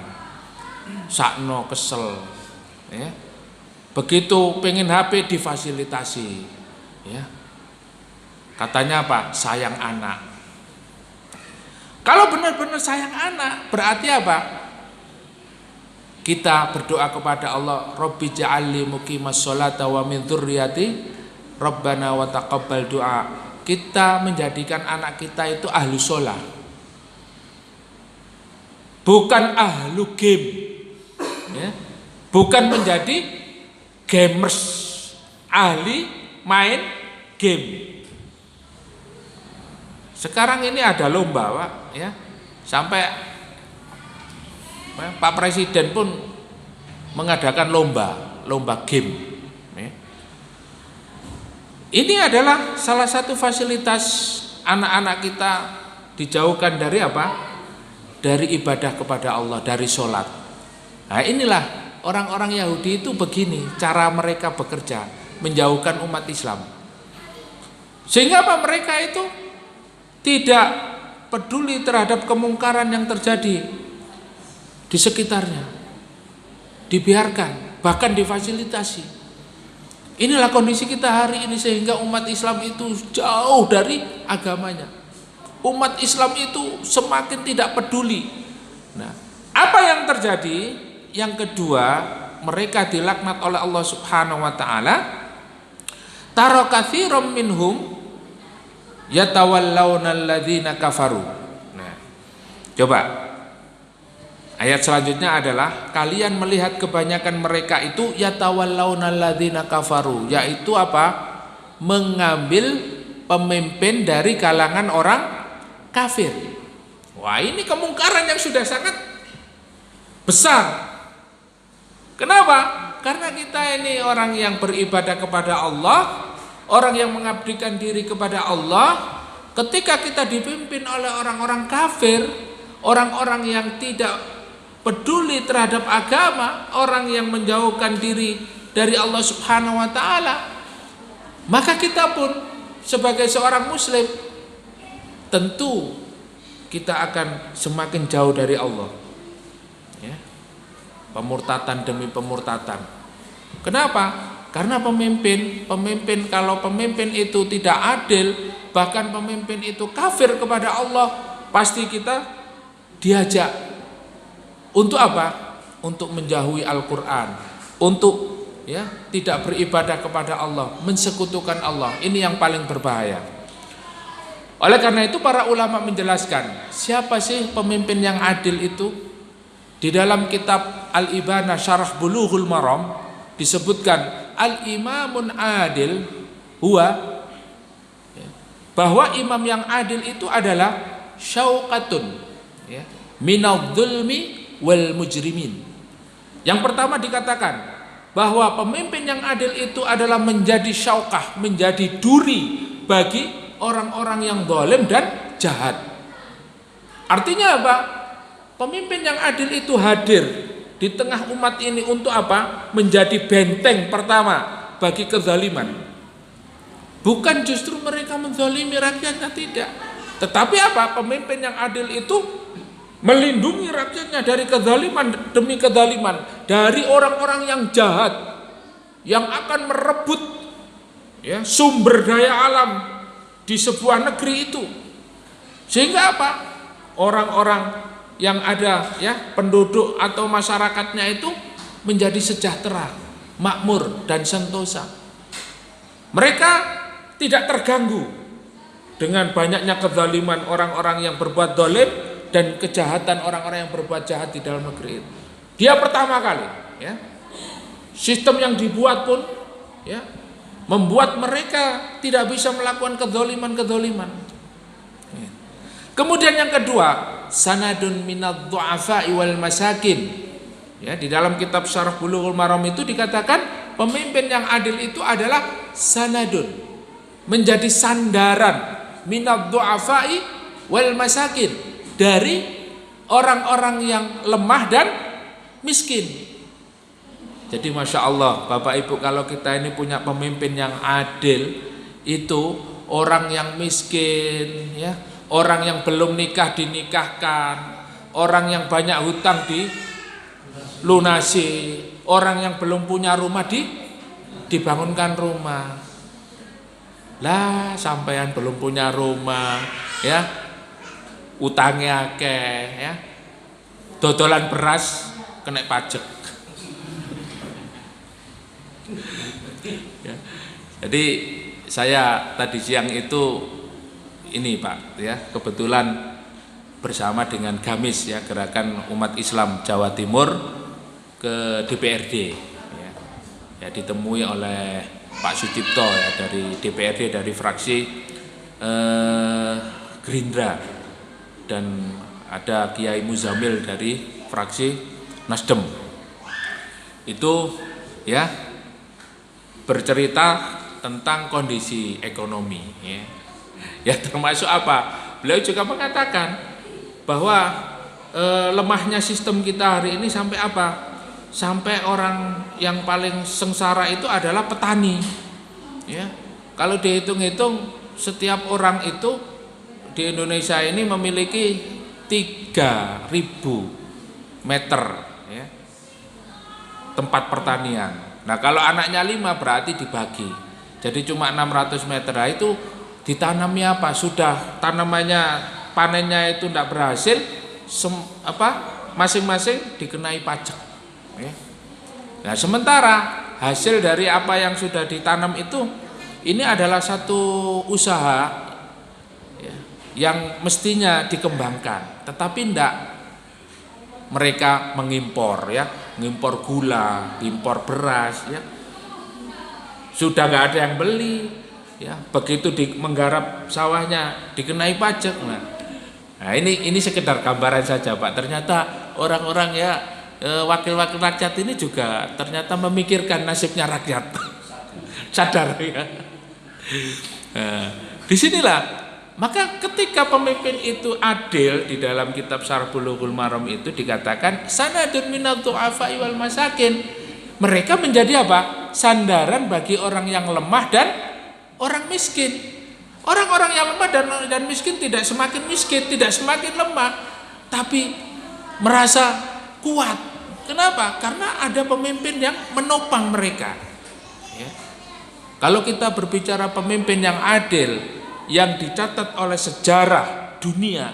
sakno kesel. Ya. Begitu pengen HP difasilitasi, ya. Katanya apa? Sayang anak. Kalau benar-benar sayang anak, berarti apa? Kita berdoa kepada Allah, Rabbi ja'alli muqimas sholata wa min dzurriyyati Rabbana wa taqabbal du'a. Kita menjadikan anak kita itu ahlu sholat, bukan ahlu game, ya. Bukan menjadi gamers, ahli main game. Sekarang ini ada lomba, Pak, ya. Sampai Pak Presiden pun mengadakan lomba game. Ya. Ini adalah salah satu fasilitas anak-anak kita dijauhkan dari apa? Dari ibadah kepada Allah, dari sholat. Nah, inilah orang-orang Yahudi itu begini cara mereka bekerja, menjauhkan umat Islam. Sehingga apa? Mereka itu tidak peduli terhadap kemungkaran yang terjadi di sekitarnya, dibiarkan, bahkan difasilitasi. Inilah kondisi kita hari ini, sehingga umat Islam itu jauh dari agamanya. Umat Islam itu semakin tidak peduli. Nah, apa yang terjadi? Yang kedua, mereka dilaknat oleh Allah Subhanahu wa taala. Tara katsiran minhum yatawallawna alladzina kafaru. Nah, coba ayat selanjutnya adalah kalian melihat kebanyakan mereka itu yatawallawna alladzina kafaru, yaitu apa? Mengambil pemimpin dari kalangan orang kafir. Wah, ini kemungkaran yang sudah sangat besar. Kenapa? Karena kita ini orang yang beribadah kepada Allah, orang yang mengabdikan diri kepada Allah. Ketika kita dipimpin oleh orang-orang kafir, orang-orang yang tidak peduli terhadap agama, orang yang menjauhkan diri dari Allah Subhanahu wa taala, maka kita pun sebagai seorang muslim tentu kita akan semakin jauh dari Allah. Ya. Pemurtatan demi pemurtatan. Kenapa? Karena pemimpin kalau pemimpin itu tidak adil, bahkan pemimpin itu kafir kepada Allah, pasti kita diajak untuk apa? Untuk menjauhi Al-Qur'an, untuk ya tidak beribadah kepada Allah, mensekutukan Allah. Ini yang paling berbahaya. Oleh karena itu para ulama menjelaskan siapa sih pemimpin yang adil itu. Di dalam kitab Al-Ibana Syarah Bulughul Maram disebutkan al-imamun adil huwa, bahwa imam yang adil itu adalah syauqatun ya, minadh-dhulmi wal mujrimin. Yang pertama dikatakan bahwa pemimpin yang adil itu adalah menjadi syauqah, menjadi duri bagi orang-orang yang zalim dan jahat. Artinya apa? Pemimpin yang adil itu hadir di tengah umat ini untuk apa? Menjadi benteng pertama bagi kezaliman. Bukan justru mereka menzalimi rakyatnya, tidak. Tetapi apa? Pemimpin yang adil itu melindungi rakyatnya dari kezaliman demi kezaliman, dari orang-orang yang jahat yang akan merebut ya, sumber daya alam di sebuah negeri itu. Sehingga apa? Orang-orang yang ada ya, penduduk atau masyarakatnya itu menjadi sejahtera, makmur dan sentosa. Mereka tidak terganggu dengan banyaknya kezaliman orang-orang yang berbuat zalim dan kejahatan orang-orang yang berbuat jahat di dalam negeri itu. Dia pertama kali ya, sistem yang dibuat pun ya, membuat mereka tidak bisa melakukan kezaliman-kezaliman. Kemudian yang kedua, sanadun minadh dhu'afa'i wal masakin. Ya, di dalam kitab Syarah Bulughul Maram itu dikatakan pemimpin yang adil itu adalah sanadun, menjadi sandaran minadh dhu'afa'i wal masakin, dari orang-orang yang lemah dan miskin. Jadi Masya Allah Bapak Ibu, kalau kita ini punya pemimpin yang adil, itu orang yang miskin ya, orang yang belum nikah dinikahkan, orang yang banyak hutang dilunasi, orang yang belum punya rumah dibangunkan rumah. Lah sampean belum punya rumah ya, utangnya akeh ya, dodolan beras kena pajak ya. Jadi saya tadi siang itu ini Pak ya, kebetulan bersama dengan Gamis ya, Gerakan Umat Islam Jawa Timur, ke DPRD ya. Ya, ditemui oleh Pak Sucipto ya, dari DPRD, dari fraksi Gerindra dan ada Kiai Muzamil dari fraksi Nasdem. Itu ya bercerita tentang kondisi ekonomi ya. Ya termasuk apa? Beliau juga mengatakan bahwa lemahnya sistem kita hari ini sampai apa? Sampai orang yang paling sengsara itu adalah petani. Ya. Kalau dihitung-hitung setiap orang itu di Indonesia ini memiliki 3.000 meter ya, tempat pertanian. Nah kalau anaknya 5 berarti dibagi, jadi cuma 600 meter. Nah, itu ditanami apa? Sudah tanamannya panennya itu tidak berhasil, masing-masing dikenai pajak. Ya. Nah sementara hasil dari apa yang sudah ditanam itu ini adalah satu usaha yang mestinya dikembangkan, tetapi tidak. Mereka mengimpor ya, mengimpor gula, impor beras ya. Sudah nggak ada yang beli ya, begitu menggarap sawahnya dikenai pajak. Nah ini sekedar gambaran saja Pak. Ternyata orang-orang ya wakil-wakil rakyat ini juga ternyata memikirkan nasibnya rakyat. Sadar ya. Nah, disinilah. Maka ketika pemimpin itu adil, di dalam kitab Syarh Bulughul Maram itu dikatakan sanadun minadh dhu'afa'i wal masakin. Mereka menjadi apa? Sandaran bagi orang yang lemah dan orang miskin. Orang-orang yang lemah dan miskin tidak semakin miskin, tidak semakin lemah, tapi merasa kuat. Kenapa? Karena ada pemimpin yang menopang mereka. Ya. Kalau kita berbicara pemimpin yang adil, yang dicatat oleh sejarah dunia,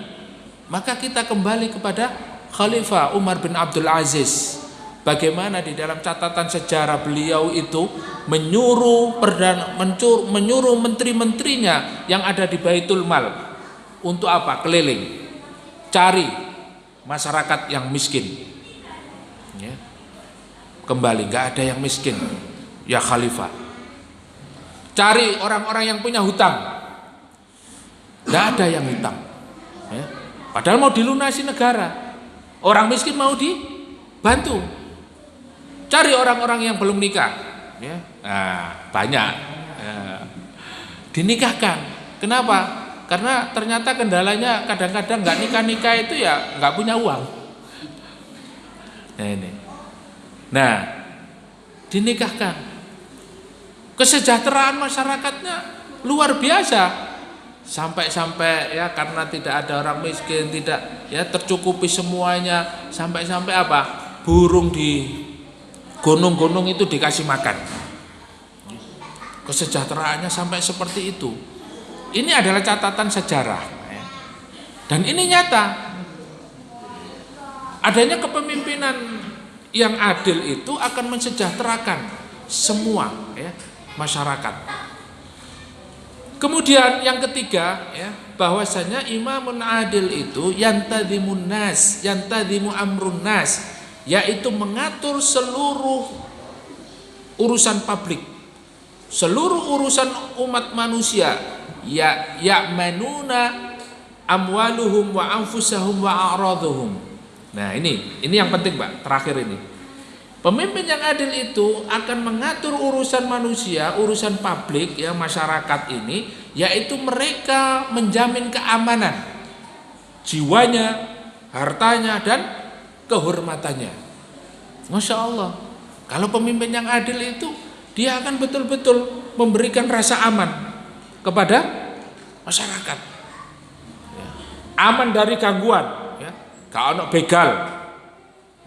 maka kita kembali kepada Khalifah Umar bin Abdul Aziz. Bagaimana di dalam catatan sejarah beliau itu menyuruh menteri-menterinya yang ada di Baitul Mal untuk apa? Keliling cari masyarakat yang miskin ya. Kembali nggak ada yang miskin ya Khalifah. Cari orang-orang yang punya hutang, nggak ada yang hutang ya. Padahal mau dilunasi negara, orang miskin mau dibantu. Cari orang-orang yang belum nikah ya. Nah, banyak ya. Dinikahkan. Kenapa? Karena ternyata kendalanya kadang-kadang nggak nikah-nikah itu ya nggak punya uang. Nah ini, nah dinikahkan. Kesejahteraan masyarakatnya luar biasa. Sampai-sampai ya karena tidak ada orang miskin, tidak ya tercukupi semuanya, sampai-sampai apa? Burung di gunung-gunung itu dikasih makan. Kesejahteraannya sampai seperti itu. Ini adalah catatan sejarah ya. Dan ini nyata. Adanya kepemimpinan yang adil itu akan mensejahterakan semua ya, masyarakat. Kemudian yang ketiga ya, bahwasanya imamun adil itu yantadhimun nas, yantadhimu amrun nas, yaitu mengatur seluruh urusan publik, seluruh urusan umat manusia, ya ya'manuna amwaluhum wa anfusahum wa a'raduhum. Nah, ini yang penting, Pak, terakhir ini. Pemimpin yang adil itu akan mengatur urusan manusia, urusan publik ya masyarakat ini, yaitu mereka menjamin keamanan jiwanya, hartanya dan kehormatannya. Masya Allah. Kalau pemimpin yang adil itu dia akan betul-betul memberikan rasa aman kepada masyarakat. Ya. Aman dari gangguan. Ya. Gak ono begal.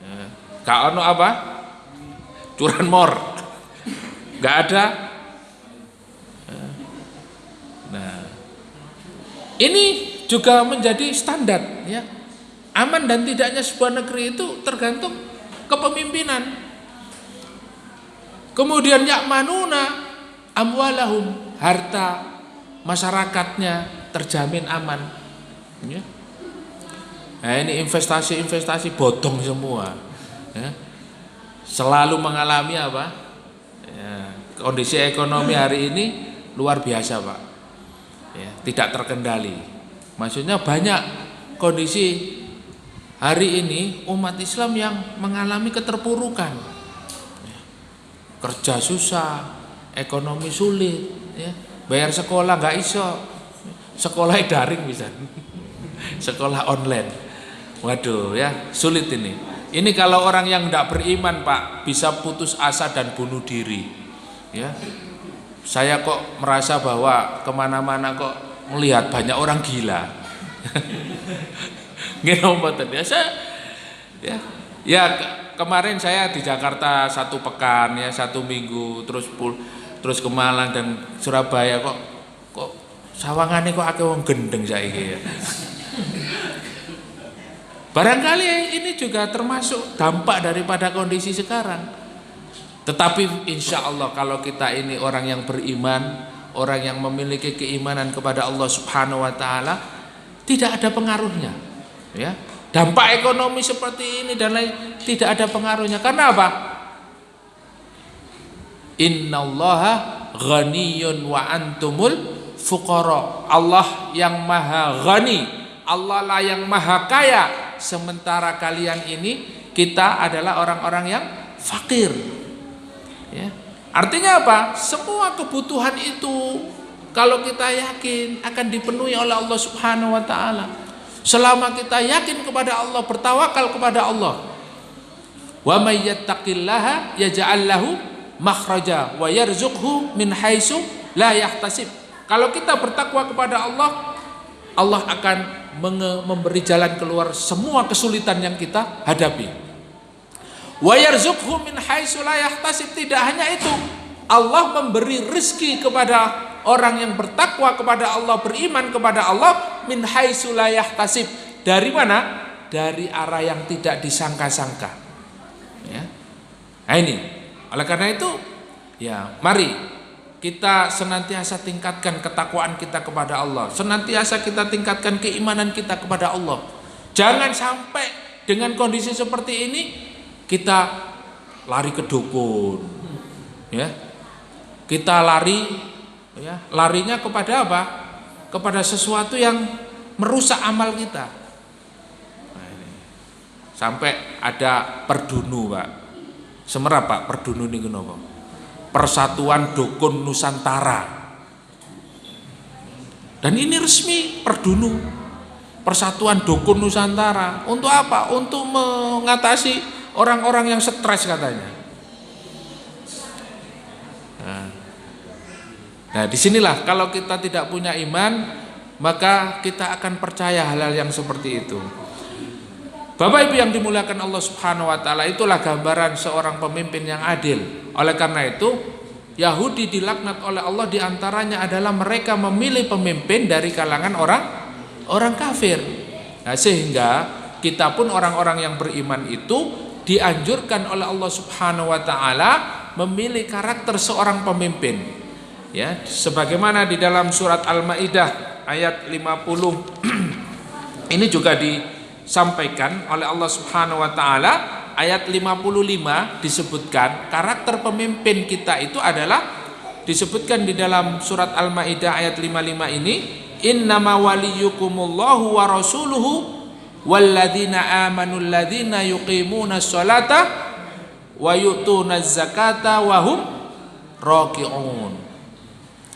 Ya. Gak ono apa? Curanmor, nggak ada. Nah, ini juga menjadi standar ya. Aman dan tidaknya sebuah negeri itu tergantung kepemimpinan. Kemudian ya'manuna amwalahum, harta masyarakatnya terjamin aman ya. Nah, ini investasi bodong semua ya. Selalu mengalami apa ya, kondisi ekonomi hari ini luar biasa Pak ya, tidak terkendali Maksudnya banyak kondisi hari ini umat Islam yang mengalami keterpurukan, kerja susah, ekonomi sulit, ya. Bayar sekolah nggak iso, sekolah daring bisa, sekolah online. Waduh ya, sulit ini. Ini kalau orang yang tidak beriman Pak bisa putus asa dan bunuh diri. Ya, saya kok merasa bahwa kemana-mana kok melihat banyak orang gila. Ya kemarin saya di Jakarta 1 pekan ya, 1 minggu, terus ke Malang dan Surabaya kok sawangane kok akeh wong gendeng saiki ya. Barangkali ini juga termasuk dampak daripada kondisi sekarang. Tetapi insya Allah kalau kita ini orang yang beriman, orang yang memiliki keimanan kepada Allah Subhanahu wa Ta'ala, tidak ada pengaruhnya, ya. Dampak ekonomi seperti ini dan lain tidak ada pengaruhnya. Karena apa? Innallaha ghaniyun wa antumul fuqara. Allah yang maha ghani, Allah lah yang maha kaya, sementara kalian ini, kita adalah orang-orang yang fakir, ya. Artinya apa? Semua kebutuhan itu kalau kita yakin akan dipenuhi oleh Allah Subhanahu wa Ta'ala. Selama kita yakin kepada Allah, bertawakal kepada Allah. Wa may yattaqillaha yaj'al lahu makhraja wa yarzuqhu min haitsu la yahtasib. Kalau kita bertakwa kepada Allah, Allah akan memberi jalan keluar semua kesulitan yang kita hadapi. Wa yarzuqhu min haitsu la yahtasib. Tidak hanya itu, Allah memberi rezeki kepada orang yang bertakwa kepada Allah, beriman kepada Allah, min haitsu la yahtasib. Dari mana? Dari arah yang tidak disangka-sangka, ya. Nah ini, oleh karena itu, ya mari kita senantiasa tingkatkan ketakwaan kita kepada Allah, senantiasa kita tingkatkan keimanan kita kepada Allah. Jangan sampai dengan kondisi seperti ini kita lari ke dukun, ya. Kita larinya kepada apa? Kepada sesuatu yang merusak amal kita. Nah, ini. Sampai ada perdunu Pak. Semerap Pak, perdunu ini kenapa? Persatuan Dukun Nusantara. Dan ini resmi perdunu. Persatuan Dukun Nusantara. Untuk apa? Untuk mengatasi orang-orang yang stres katanya. Nah, disinilah kalau kita tidak punya iman, maka kita akan percaya hal-hal yang seperti itu. Bapak Ibu yang dimuliakan Allah Subhanahu wa Ta'ala, itulah gambaran seorang pemimpin yang adil. Oleh karena itu, Yahudi dilaknat oleh Allah, diantaranya adalah mereka memilih pemimpin dari kalangan orang kafir. Nah, sehingga kita pun orang-orang yang beriman itu dianjurkan oleh Allah Subhanahu wa Ta'ala memilih karakter seorang pemimpin. Ya, sebagaimana di dalam surat Al-Maidah ayat 50 ini juga disampaikan oleh Allah Subhanahu wa Ta'ala. Ayat 55 disebutkan karakter pemimpin kita itu adalah disebutkan di dalam surat Al-Maidah ayat 55 ini, innama waliyukumullahu wa rasuluhu walladzina amanu alladzina yuqimuna sholata wa yu'tuna zakata wa hum raki'un.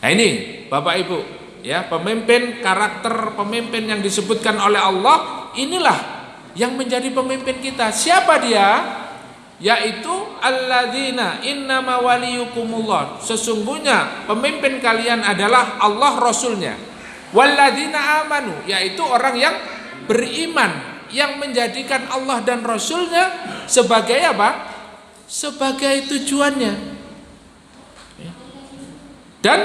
Nah ini Bapak Ibu, ya, pemimpin, karakter pemimpin yang disebutkan oleh Allah, inilah yang menjadi pemimpin kita. Siapa dia? Yaitu alladzina innama waliyukumullah. Sesungguhnya pemimpin kalian adalah Allah Rasulnya. Walladzina amanu, yaitu orang yang beriman, yang menjadikan Allah dan Rasulnya sebagai apa? Sebagai tujuannya. Dan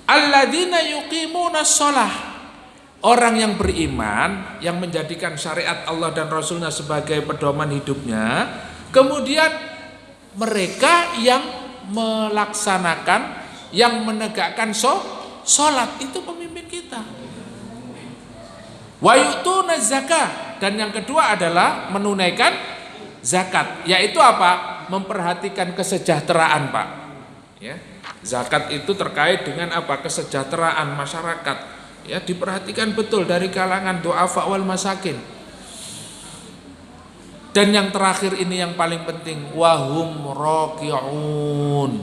alladzina yuqimuna shalah, orang yang beriman, yang menjadikan syariat Allah dan Rasulnya sebagai pedoman hidupnya, kemudian mereka yang melaksanakan, yang menegakkan sholat, itu pemimpin kita. Wa yu'tuna zakah, dan yang kedua adalah menunaikan zakat, yaitu apa? Memperhatikan kesejahteraan, Pak. Ya. Zakat itu terkait dengan apa? Kesejahteraan masyarakat, ya diperhatikan betul dari kalangan du'afa wal masakin. Dan yang terakhir ini yang paling penting, wahum raki'un,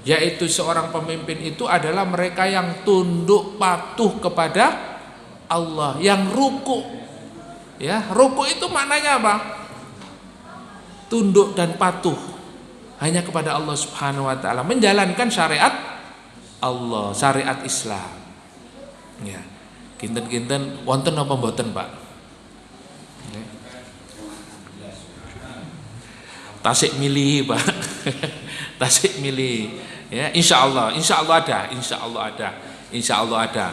yaitu seorang pemimpin itu adalah mereka yang tunduk patuh kepada Allah, yang ruku. Ya, ruku itu maknanya apa? Tunduk dan patuh hanya kepada Allah Subhanahu wa taala, menjalankan syariat Allah, syariat Islam. Ya. Kinten-kinten wonten apa mboten, Pak? Ya. Tasik milih, Pak. Tasik milih. Ya, insya Allah ada, insya Allah ada.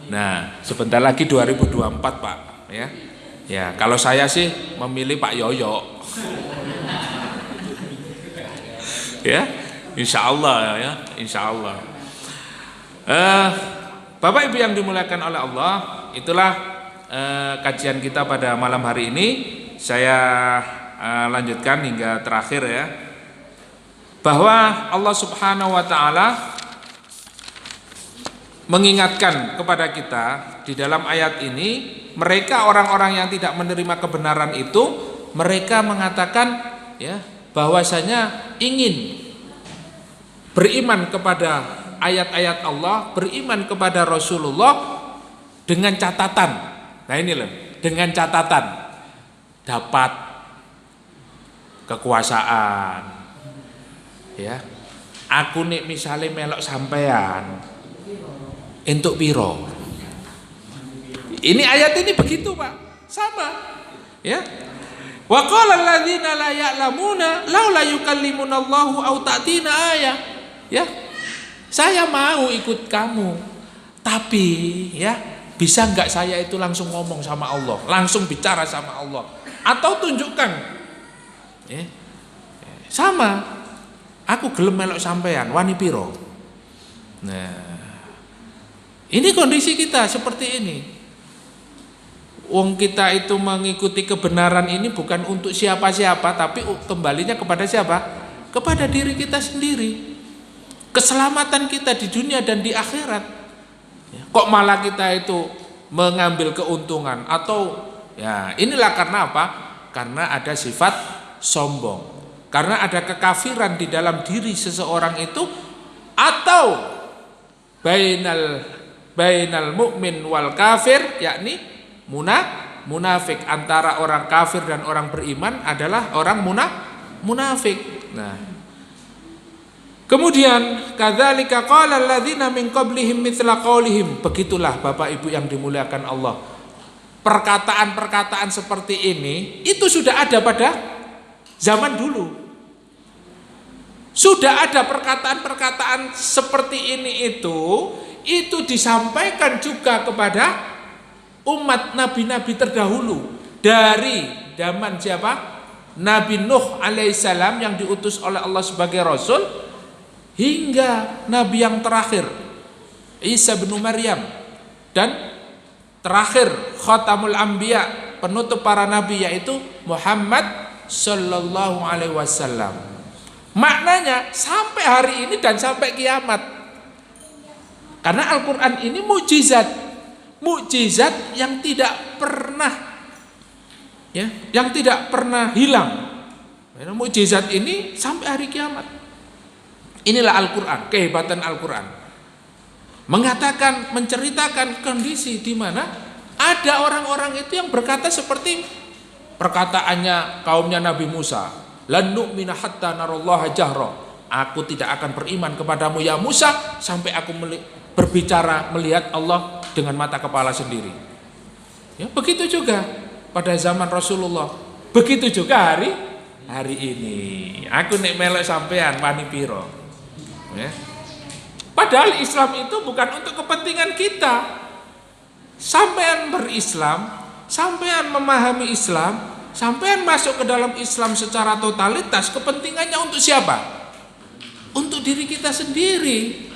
Nah, sebentar lagi 2024, Pak. Ya, ya. Kalau saya sih memilih Pak Yoyo. Ya, insya Allah, ya, insya Allah. Bapak Ibu yang dimuliakan oleh Allah, itulah kajian kita pada malam hari ini. Saya lanjutkan hingga terakhir ya, bahwa Allah Subhanahu wa taala mengingatkan kepada kita di dalam ayat ini, mereka orang-orang yang tidak menerima kebenaran itu, mereka mengatakan ya bahwasanya ingin beriman kepada ayat-ayat Allah, beriman kepada Rasulullah dengan catatan. Nah ini loh, dengan catatan dapat kekuasaan. Ya. Aku nek misale melok sampean entuk piro. Ini ayat ini begitu, Pak. Sama. Ya. Wa qala alladziina la ya'lamuna laula yukallimuna Allahu aw ta'tina ayah. Ya. Saya mau ikut kamu. Tapi ya, bisa enggak saya itu langsung ngomong sama Allah, langsung bicara sama Allah, atau tunjukkan ya. Sama, aku gelem melok sampean wani piro. Nah, ini kondisi kita seperti ini. Wong kita itu mengikuti kebenaran ini bukan untuk siapa-siapa, tapi kembalinya kepada siapa? Kepada diri kita sendiri. Keselamatan kita di dunia dan di akhirat. Kok malah kita itu mengambil keuntungan? Atau ya inilah karena apa? Karena ada sifat sombong, karena ada kekafiran di dalam diri seseorang itu, atau bainal mu'min wal kafir, yakni munafik, antara orang kafir dan orang beriman adalah orang munafik. Nah, kemudian kadzalika qala alladzina min qablihim mitsla qaulihim, begitulah Bapak Ibu yang dimuliakan Allah, perkataan-perkataan seperti ini itu sudah ada pada zaman dulu. Sudah ada perkataan-perkataan seperti ini itu disampaikan juga kepada umat nabi-nabi terdahulu. Dari zaman siapa? Nabi Nuh alaihissalam yang diutus oleh Allah sebagai rasul, hingga nabi yang terakhir Isa bin Maryam, dan terakhir khatamul anbiya, penutup para nabi, yaitu Muhammad sallallahu alaihi wasallam. Maknanya sampai hari ini dan sampai kiamat. Karena Al-Qur'an ini mukjizat yang tidak pernah ya, yang tidak pernah hilang. Mukjizat ini sampai hari kiamat. Inilah Al-Qur'an, kehebatan Al-Qur'an. Mengatakan, menceritakan kondisi di mana ada orang-orang itu yang berkata seperti perkataannya kaumnya Nabi Musa, lan nu'mina hatta narallaha jahra. Aku tidak akan beriman kepadamu ya Musa sampai aku berbicara melihat Allah dengan mata kepala sendiri. Ya, begitu juga pada zaman Rasulullah. Begitu juga hari ini. Aku nek melok sampean wani piro. Ya. Padahal Islam itu bukan untuk kepentingan kita. Sampean berislam, sampean memahami Islam, sampean masuk ke dalam Islam secara totalitas, kepentingannya untuk siapa? Untuk diri kita sendiri.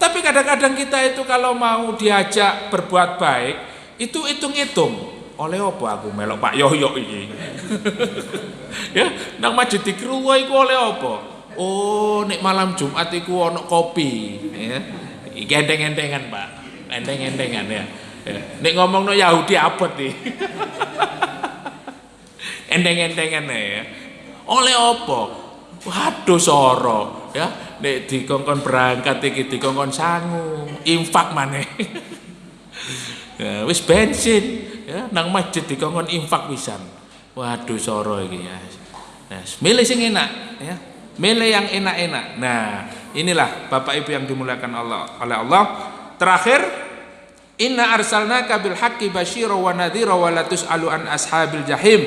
Tapi kadang-kadang kita itu kalau mau diajak berbuat baik, itu hitung-hitung. Oleh apa aku melok Pak Yoyo iki? Ya, nang Masjid Zikrullah iku oleh apa? Oh, nek malam Jumat iku ono kopi, ya. Gendeng-gendengan, Pak. Endeng-endengan ya. Nek ngomongno Yahudi abot nih. Endeng-endengan ya. Oleh apa? Waduh soro ya. Nek dikongkon berangkat iki dikongkon sangu, infak maneh. Ya, wis bensin ya nang masjid dikongkon infak pisan. Waduh soro iki ya. Nah, milih sing enak ya. Milih yang enak-enak. Nah, inilah Bapak Ibu yang dimuliakan oleh Allah. Terakhir, inna arsalnaka bil haqqi basyira wa nadhira wa la tus'alu an ashabil jahim.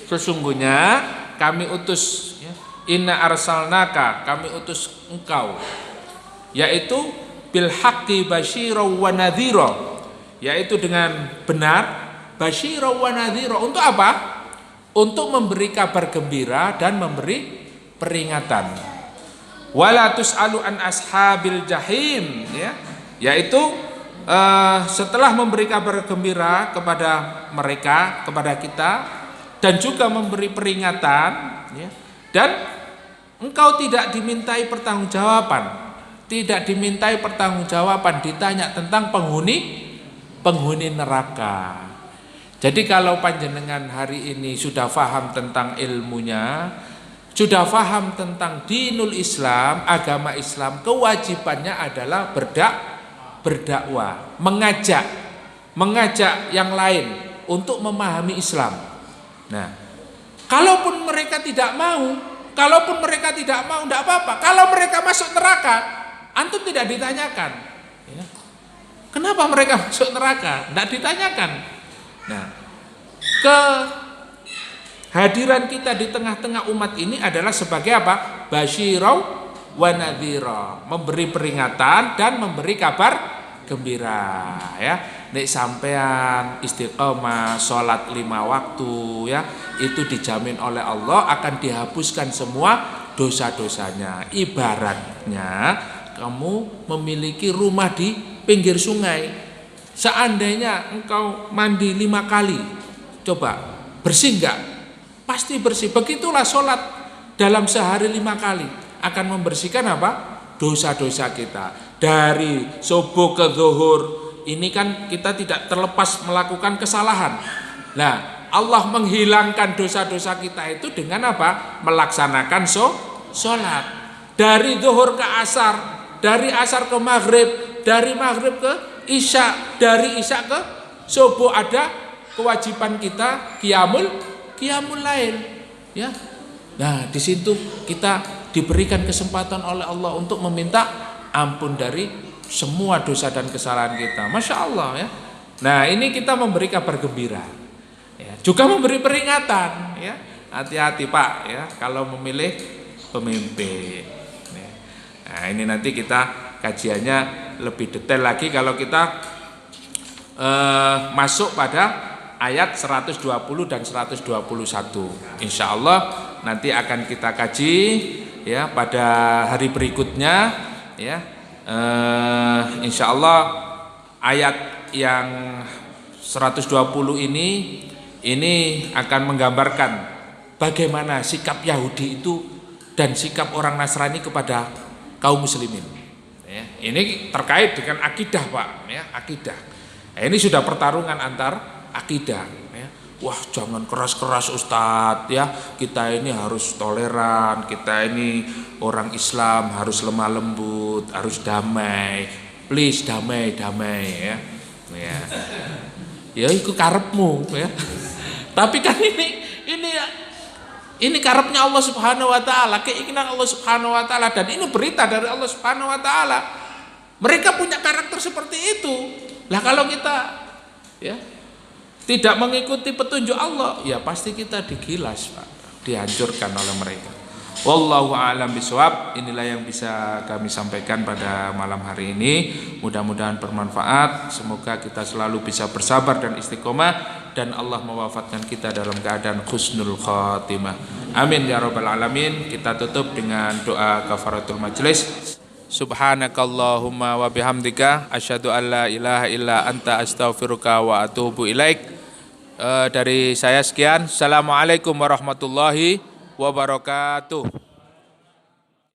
Sesungguhnya kami utus ya, inna arsalnaka, kami utus engkau, yaitu bil haqqi basyira wa nadhira, yaitu dengan benar, basyira wa nadhira. Untuk apa? Untuk memberi kabar gembira dan memberi peringatan. Wala tus'alu an ashabil jahim ya, yaitu setelah memberi kabar gembira kepada mereka, kepada kita, dan juga memberi peringatan ya, dan engkau tidak dimintai pertanggungjawaban, ditanya tentang penghuni neraka. Jadi kalau panjenengan hari ini sudah faham tentang ilmunya, sudah faham tentang dinul Islam, agama Islam, kewajibannya adalah berdakwah, mengajak yang lain untuk memahami Islam. Nah, kalaupun mereka tidak mau, tidak apa-apa. Kalau mereka masuk neraka, antum tidak ditanyakan. Ya. Kenapa mereka masuk neraka? Tidak ditanyakan. Nah, kehadiran kita di tengah-tengah umat ini adalah sebagai apa? Basyirau wa nadhira, memberi peringatan dan memberi kabar gembira ya. Nek sampean istiqomah salat 5 waktu ya, itu dijamin oleh Allah akan dihapuskan semua dosa-dosanya. Ibaratnya kamu memiliki rumah di pinggir sungai. Seandainya engkau mandi 5 kali, coba bersih enggak? Pasti bersih. Begitulah sholat dalam sehari 5 kali akan membersihkan apa? Dosa-dosa kita. Dari subuh ke zuhur ini kan kita tidak terlepas melakukan kesalahan. Nah, Allah menghilangkan dosa-dosa kita itu dengan apa? Melaksanakan sholat. Dari zuhur ke asar, dari asar ke maghrib, dari maghrib ke isya, dari isya ke subuh, ada kewajiban kita qiyamul lail ya. Nah, di situ kita diberikan kesempatan oleh Allah untuk meminta ampun dari semua dosa dan kesalahan kita. Masya Allah ya. Nah, ini kita memberi kabar gembira ya, juga memberi peringatan ya. Hati-hati Pak ya kalau memilih pemimpin ya. Nah, ini nanti kita kajiannya lebih detail lagi kalau kita masuk pada ayat 120 dan 121. Insya Allah nanti akan kita kaji ya pada hari berikutnya ya. Insya Allah ayat yang 120 ini akan menggambarkan bagaimana sikap Yahudi itu dan sikap orang Nasrani kepada kaum muslimin. Ya, ini terkait dengan akidah Pak ya, akidah. Nah, ini sudah pertarungan antar akidah ya. Wah, jangan keras-keras Ustadz ya. Kita ini harus toleran, kita ini orang Islam harus lemah lembut, harus damai. Please damai ya. Ya. Ya itu karepmu ya. Tapi kan ini karepnya Allah Subhanahu wa taala, keinginan Allah Subhanahu wa taala, dan ini berita dari Allah Subhanahu wa taala. Mereka punya karakter seperti itu. Lah kalau kita ya tidak mengikuti petunjuk Allah, ya pasti kita digilas, Pak, dihancurkan oleh mereka. Wallahu a'lam bishawab. Inilah yang bisa kami sampaikan pada malam hari ini. Mudah-mudahan bermanfaat. Semoga kita selalu bisa bersabar dan istiqomah, dan Allah mewafatkan kita dalam keadaan husnul khatimah. Amin ya rabbal alamin. Kita tutup dengan doa kafaratul majlis. Subhanakallahumma wa bihamdika asyhadu an la ilaha illa anta astaghfiruka wa atubu ilaik. Dari saya sekian. Assalamualaikum warahmatullahi wabarakatuh.